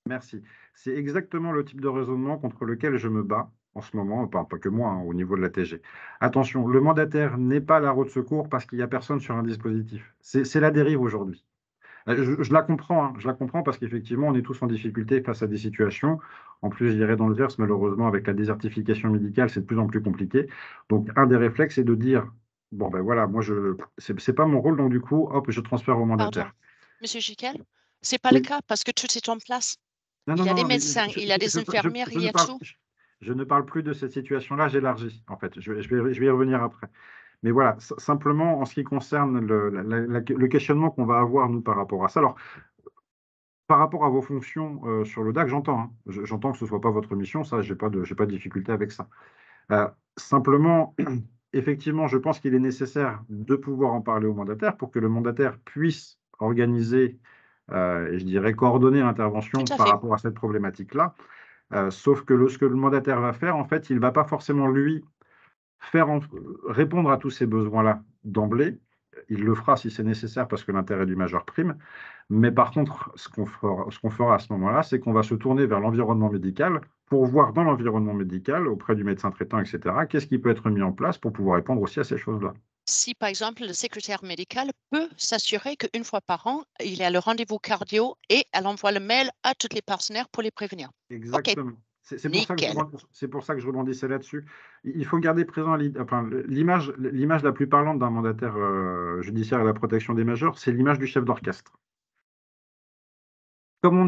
Merci. C'est exactement le type de raisonnement contre lequel je me bats en ce moment, pas que moi, hein, au niveau de la TG. Attention, le mandataire n'est pas la roue de secours parce qu'il n'y a personne sur un dispositif. C'est la dérive aujourd'hui. Je la comprends, hein, je la comprends parce qu'effectivement, on est tous en difficulté face à des situations. En plus, je dirais dans le Gers, malheureusement, avec la désertification médicale, c'est de plus en plus compliqué. Donc, un des réflexes, c'est de dire, bon, ben voilà, moi, c'est pas mon rôle, donc du coup, hop, je transfère au pardon, mandataire. Monsieur Jiquel, c'est pas le cas parce que tout est en place. Non, Il non, y a non, des non, mais médecins, il y a des infirmières, il y a tout. je ne parle plus de cette situation-là, j'élargis, en fait. Je vais y revenir après. Mais voilà, simplement, en ce qui concerne le questionnement qu'on va avoir, nous, par rapport à ça. Alors, par rapport à vos fonctions sur le DAC, j'entends, hein. J'entends que ce ne soit pas votre mission, ça, je n'ai pas de difficulté avec ça. Simplement, effectivement, je pense qu'il est nécessaire de pouvoir en parler au mandataire pour que le mandataire puisse organiser, et je dirais coordonner l'intervention Tout à par fait. rapport à cette problématique-là. Sauf que ce que le mandataire va faire, en fait, il ne va pas forcément, lui, répondre à tous ces besoins-là d'emblée. Il le fera si c'est nécessaire parce que l'intérêt du majeur prime. Mais par contre, ce qu'on fera à ce moment-là, c'est qu'on va se tourner vers l'environnement médical pour voir dans l'environnement médical, auprès du médecin traitant, etc., qu'est-ce qui peut être mis en place pour pouvoir répondre aussi à ces choses-là. Si, par exemple, le secrétaire médical peut s'assurer qu'une fois par an, il y a le rendez-vous cardio et elle envoie le mail à tous les partenaires pour les prévenir. Exactement. OK, C'est nickel. pour ça que je rebondissais là-dessus. Il faut garder présent l'image la plus parlante d'un mandataire judiciaire à la protection des majeurs, c'est l'image du chef d'orchestre. Comme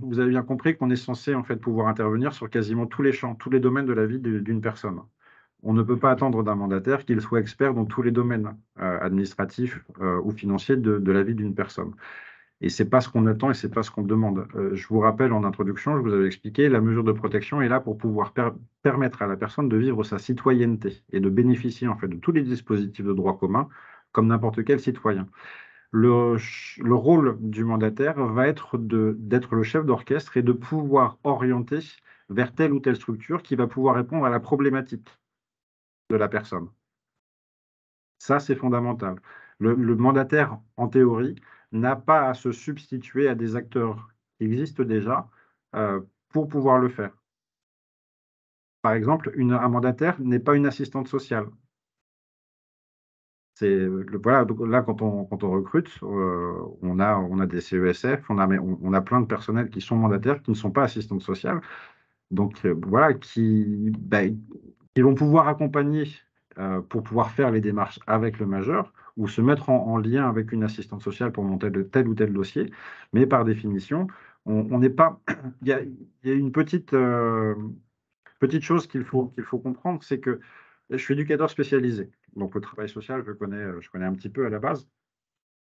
vous avez bien compris qu'on est censé en fait pouvoir intervenir sur quasiment tous les champs, tous les domaines de la vie d'une personne. On ne peut pas attendre d'un mandataire qu'il soit expert dans tous les domaines administratifs ou financiers de la vie d'une personne. Et c'est pas ce qu'on attend et c'est pas ce qu'on demande. Je vous rappelle en introduction, je vous avais expliqué, la mesure de protection est là pour pouvoir permettre à la personne de vivre sa citoyenneté et de bénéficier en fait de tous les dispositifs de droit commun comme n'importe quel citoyen. Le rôle du mandataire va être d'être le chef d'orchestre et de pouvoir orienter vers telle ou telle structure qui va pouvoir répondre à la problématique de la personne. Ça, c'est fondamental. Le mandataire, en théorie, n'a pas à se substituer à des acteurs qui existent déjà pour pouvoir le faire. Par exemple, un mandataire n'est pas une assistante sociale. Voilà, donc là, quand on recrute, on a des CESF, on a plein de personnels qui sont mandataires, qui ne sont pas assistantes sociales, donc voilà, qui vont pouvoir accompagner pour pouvoir faire les démarches avec le majeur ou se mettre en lien avec une assistante sociale pour monter tel ou tel dossier, mais par définition, on n'est pas. Il y a une petite chose qu'il faut comprendre, c'est que Je suis éducateur spécialisé, donc le travail social, je connais un petit peu à la base.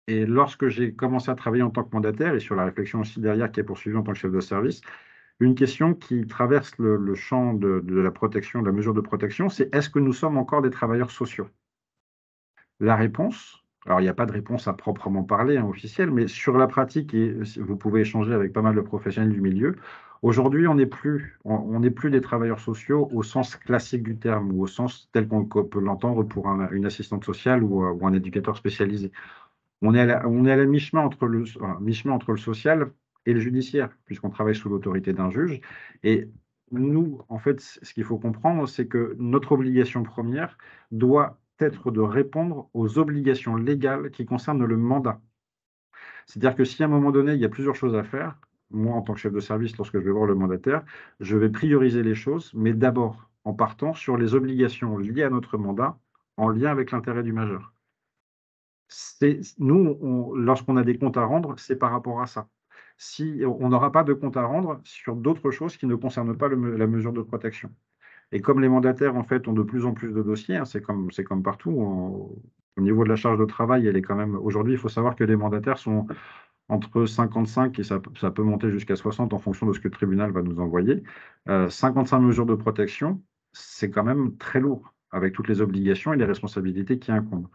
Et lorsque j'ai commencé à travailler en tant que mandataire et sur la réflexion aussi derrière qui est poursuivie en tant que chef de service, une question qui traverse le champ de la protection, de la mesure de protection, c'est est-ce que nous sommes encore des travailleurs sociaux? La réponse, alors il n'y a pas de réponse à proprement parler, hein, officielle, mais sur la pratique, et vous pouvez échanger avec pas mal de professionnels du milieu, aujourd'hui, on n'est plus des travailleurs sociaux au sens classique du terme, ou au sens tel qu'on peut l'entendre pour une assistante sociale ou un éducateur spécialisé. On est à la mi-chemin entre le social et le judiciaire, puisqu'on travaille sous l'autorité d'un juge. Et nous, en fait, ce qu'il faut comprendre, c'est que notre obligation première doit être de répondre aux obligations légales qui concernent le mandat. C'est-à-dire que si à un moment donné, il y a plusieurs choses à faire, moi, en tant que chef de service, lorsque je vais voir le mandataire, je vais prioriser les choses, mais d'abord en partant sur les obligations liées à notre mandat, en lien avec l'intérêt du majeur. Nous, lorsqu'on a des comptes à rendre, c'est par rapport à ça. Si on n'aura pas de compte à rendre sur d'autres choses qui ne concernent pas la mesure de protection. Et comme les mandataires, en fait, ont de plus en plus de dossiers, hein, c'est comme partout, au niveau de la charge de travail, elle est quand même. Aujourd'hui, il faut savoir que les mandataires sont entre 55 et ça peut monter jusqu'à 60 en fonction de ce que le tribunal va nous envoyer. 55 mesures de protection, c'est quand même très lourd, avec toutes les obligations et les responsabilités qui incombent.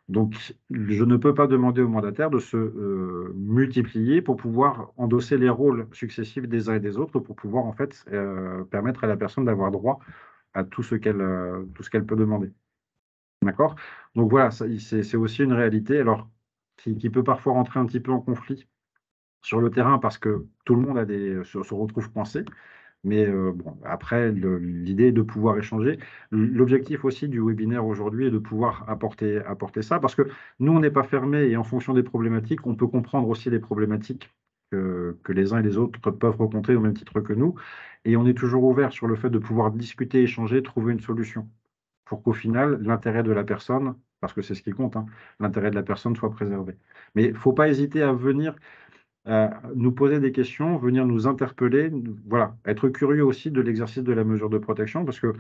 Donc, je ne peux pas demander aux mandataires de se multiplier pour pouvoir endosser les rôles successifs des uns et des autres pour pouvoir, en fait, permettre à la personne d'avoir droit à tout ce qu'elle peut demander. D'accord? Donc voilà, c'est aussi une réalité, alors, qui peut parfois rentrer un petit peu en conflit sur le terrain parce que tout le monde se retrouve coincé. Mais bon, après, l'idée est de pouvoir échanger. L'objectif aussi du webinaire aujourd'hui est de pouvoir apporter ça, parce que nous, on n'est pas fermé et en fonction des problématiques, on peut comprendre aussi les problématiques que les uns et les autres peuvent rencontrer au même titre que nous. Et on est toujours ouvert sur le fait de pouvoir discuter, échanger, trouver une solution pour qu'au final, l'intérêt de la personne, parce que c'est ce qui compte, hein, l'intérêt de la personne soit préservé. Mais il ne faut pas hésiter à venir nous poser des questions, venir nous interpeller, voilà, être curieux aussi de l'exercice de la mesure de protection, parce que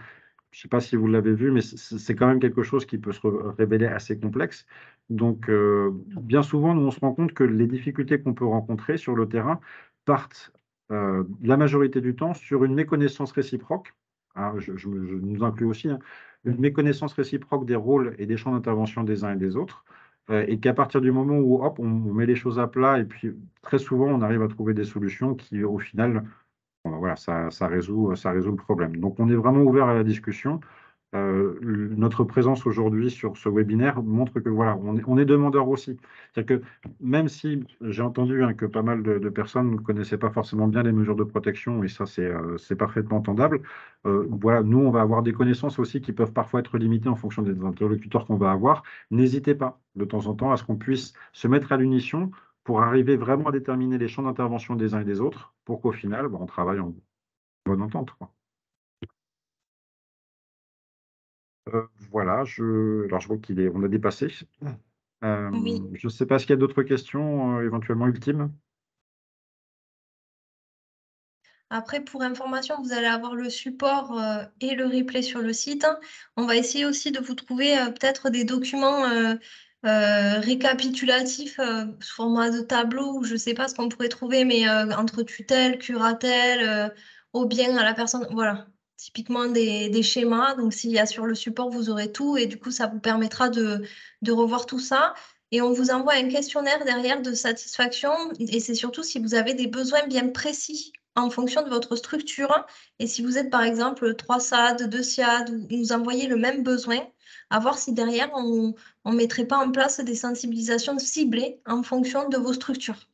je ne sais pas si vous l'avez vu, mais c'est quand même quelque chose qui peut se révéler assez complexe. Donc, bien souvent, nous, on se rend compte que les difficultés qu'on peut rencontrer sur le terrain partent la majorité du temps sur une méconnaissance réciproque. Hein, je nous inclus aussi, hein, une méconnaissance réciproque des rôles et des champs d'intervention des uns et des autres. Et qu'à partir du moment où hop, on met les choses à plat, et puis très souvent, on arrive à trouver des solutions qui, au final, bon, voilà, ça résout le problème. Donc, on est vraiment ouvert à la discussion. Notre présence aujourd'hui sur ce webinaire montre que voilà, on est demandeur aussi. C'est-à-dire que même si j'ai entendu, hein, que pas mal de personnes ne connaissaient pas forcément bien les mesures de protection, et ça c'est parfaitement entendable, voilà, nous on va avoir des connaissances aussi qui peuvent parfois être limitées en fonction des interlocuteurs qu'on va avoir. N'hésitez pas de temps en temps à ce qu'on puisse se mettre à l'unisson pour arriver vraiment à déterminer les champs d'intervention des uns et des autres, pour qu'au final, on travaille en bonne entente, quoi. Voilà, alors je vois on a dépassé. Oui. Je ne sais pas s'il y a d'autres questions, éventuellement ultimes. Après, pour information, vous allez avoir le support et le replay sur le site. On va essayer aussi de vous trouver peut-être des documents récapitulatifs sous format de tableau ou je ne sais pas ce qu'on pourrait trouver, mais entre tutelle, curatelle, au bien à la personne. Voilà, typiquement des schémas. Donc, s'il y a sur le support, vous aurez tout et du coup, ça vous permettra de revoir tout ça. Et on vous envoie un questionnaire derrière de satisfaction. Et c'est surtout si vous avez des besoins bien précis en fonction de votre structure. Et si vous êtes par exemple 3 SAD, 2 SIAD, ou vous envoyez le même besoin, à voir si derrière on ne mettrait pas en place des sensibilisations ciblées en fonction de vos structures.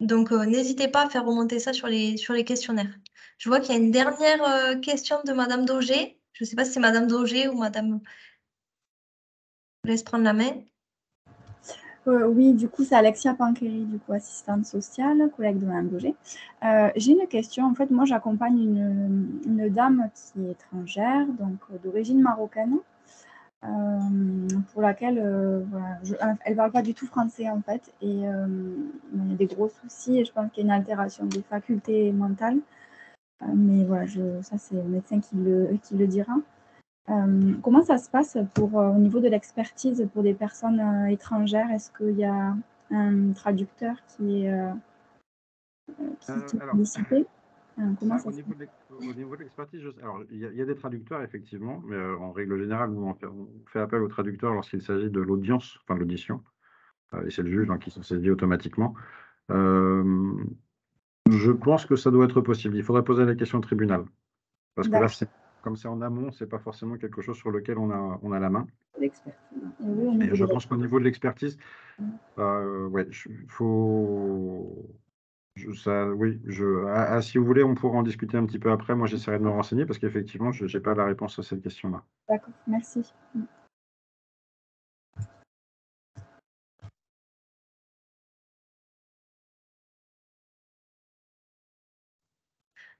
Donc n'hésitez pas à faire remonter ça sur les questionnaires. Je vois qu'il y a une dernière question de Madame Daugé. Je ne sais pas si c'est Madame Daugé ou Madame. Je vous laisse prendre la main. Oui, du coup, c'est Alexia Panqueri, du coup, assistante sociale, collègue de Mme Daugé. J'ai une question. En fait, moi, j'accompagne une dame qui est étrangère, donc d'origine marocaine, pour laquelle voilà, elle ne parle pas du tout français, en fait. Et il y a des gros soucis et je pense qu'il y a une altération des facultés mentales. Mais voilà, ça, c'est le médecin qui le dira. Comment ça se passe au niveau de l'expertise pour des personnes étrangères? Est-ce qu'il y a un traducteur qui est sollicité? Comment ça se passe? Au niveau de l'expertise, alors il y a des traducteurs effectivement, mais en règle générale, nous on fait appel aux traducteurs lorsqu'il s'agit de l'audience, enfin l'audition, et c'est le juge qui s'en saisit automatiquement. Je pense que ça doit être possible. Il faudrait poser la question au tribunal, parce que là, comme c'est en amont, c'est pas forcément quelque chose sur lequel on a la main. Et je pense qu'au niveau de l'expertise, ouais, faut. Si vous voulez, on pourra en discuter un petit peu après. Moi, j'essaierai de me renseigner parce qu'effectivement, je n'ai pas la réponse à cette question-là. D'accord, merci.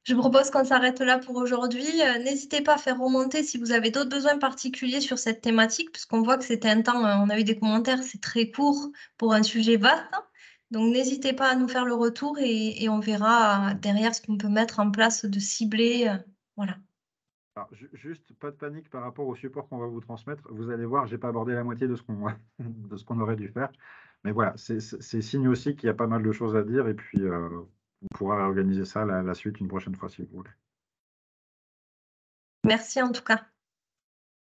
Je propose qu'on s'arrête là pour aujourd'hui. N'hésitez pas à faire remonter si vous avez d'autres besoins particuliers sur cette thématique, puisqu'on voit que c'était un temps, on a eu des commentaires, c'est très court pour un sujet vaste. Donc, n'hésitez pas à nous faire le retour et on verra derrière ce qu'on peut mettre en place de ciblé. Voilà. Alors, juste, pas de panique par rapport au support qu'on va vous transmettre. Vous allez voir, je n'ai pas abordé la moitié de ce qu'on aurait dû faire. Mais voilà, c'est signe aussi qu'il y a pas mal de choses à dire. Et puis, on pourra organiser ça la suite une prochaine fois si vous voulez. Merci en tout cas.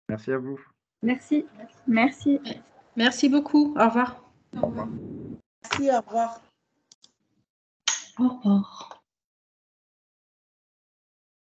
Merci à vous. Merci. Merci. Merci beaucoup. Au revoir. Au revoir. Merci, au revoir. Au revoir.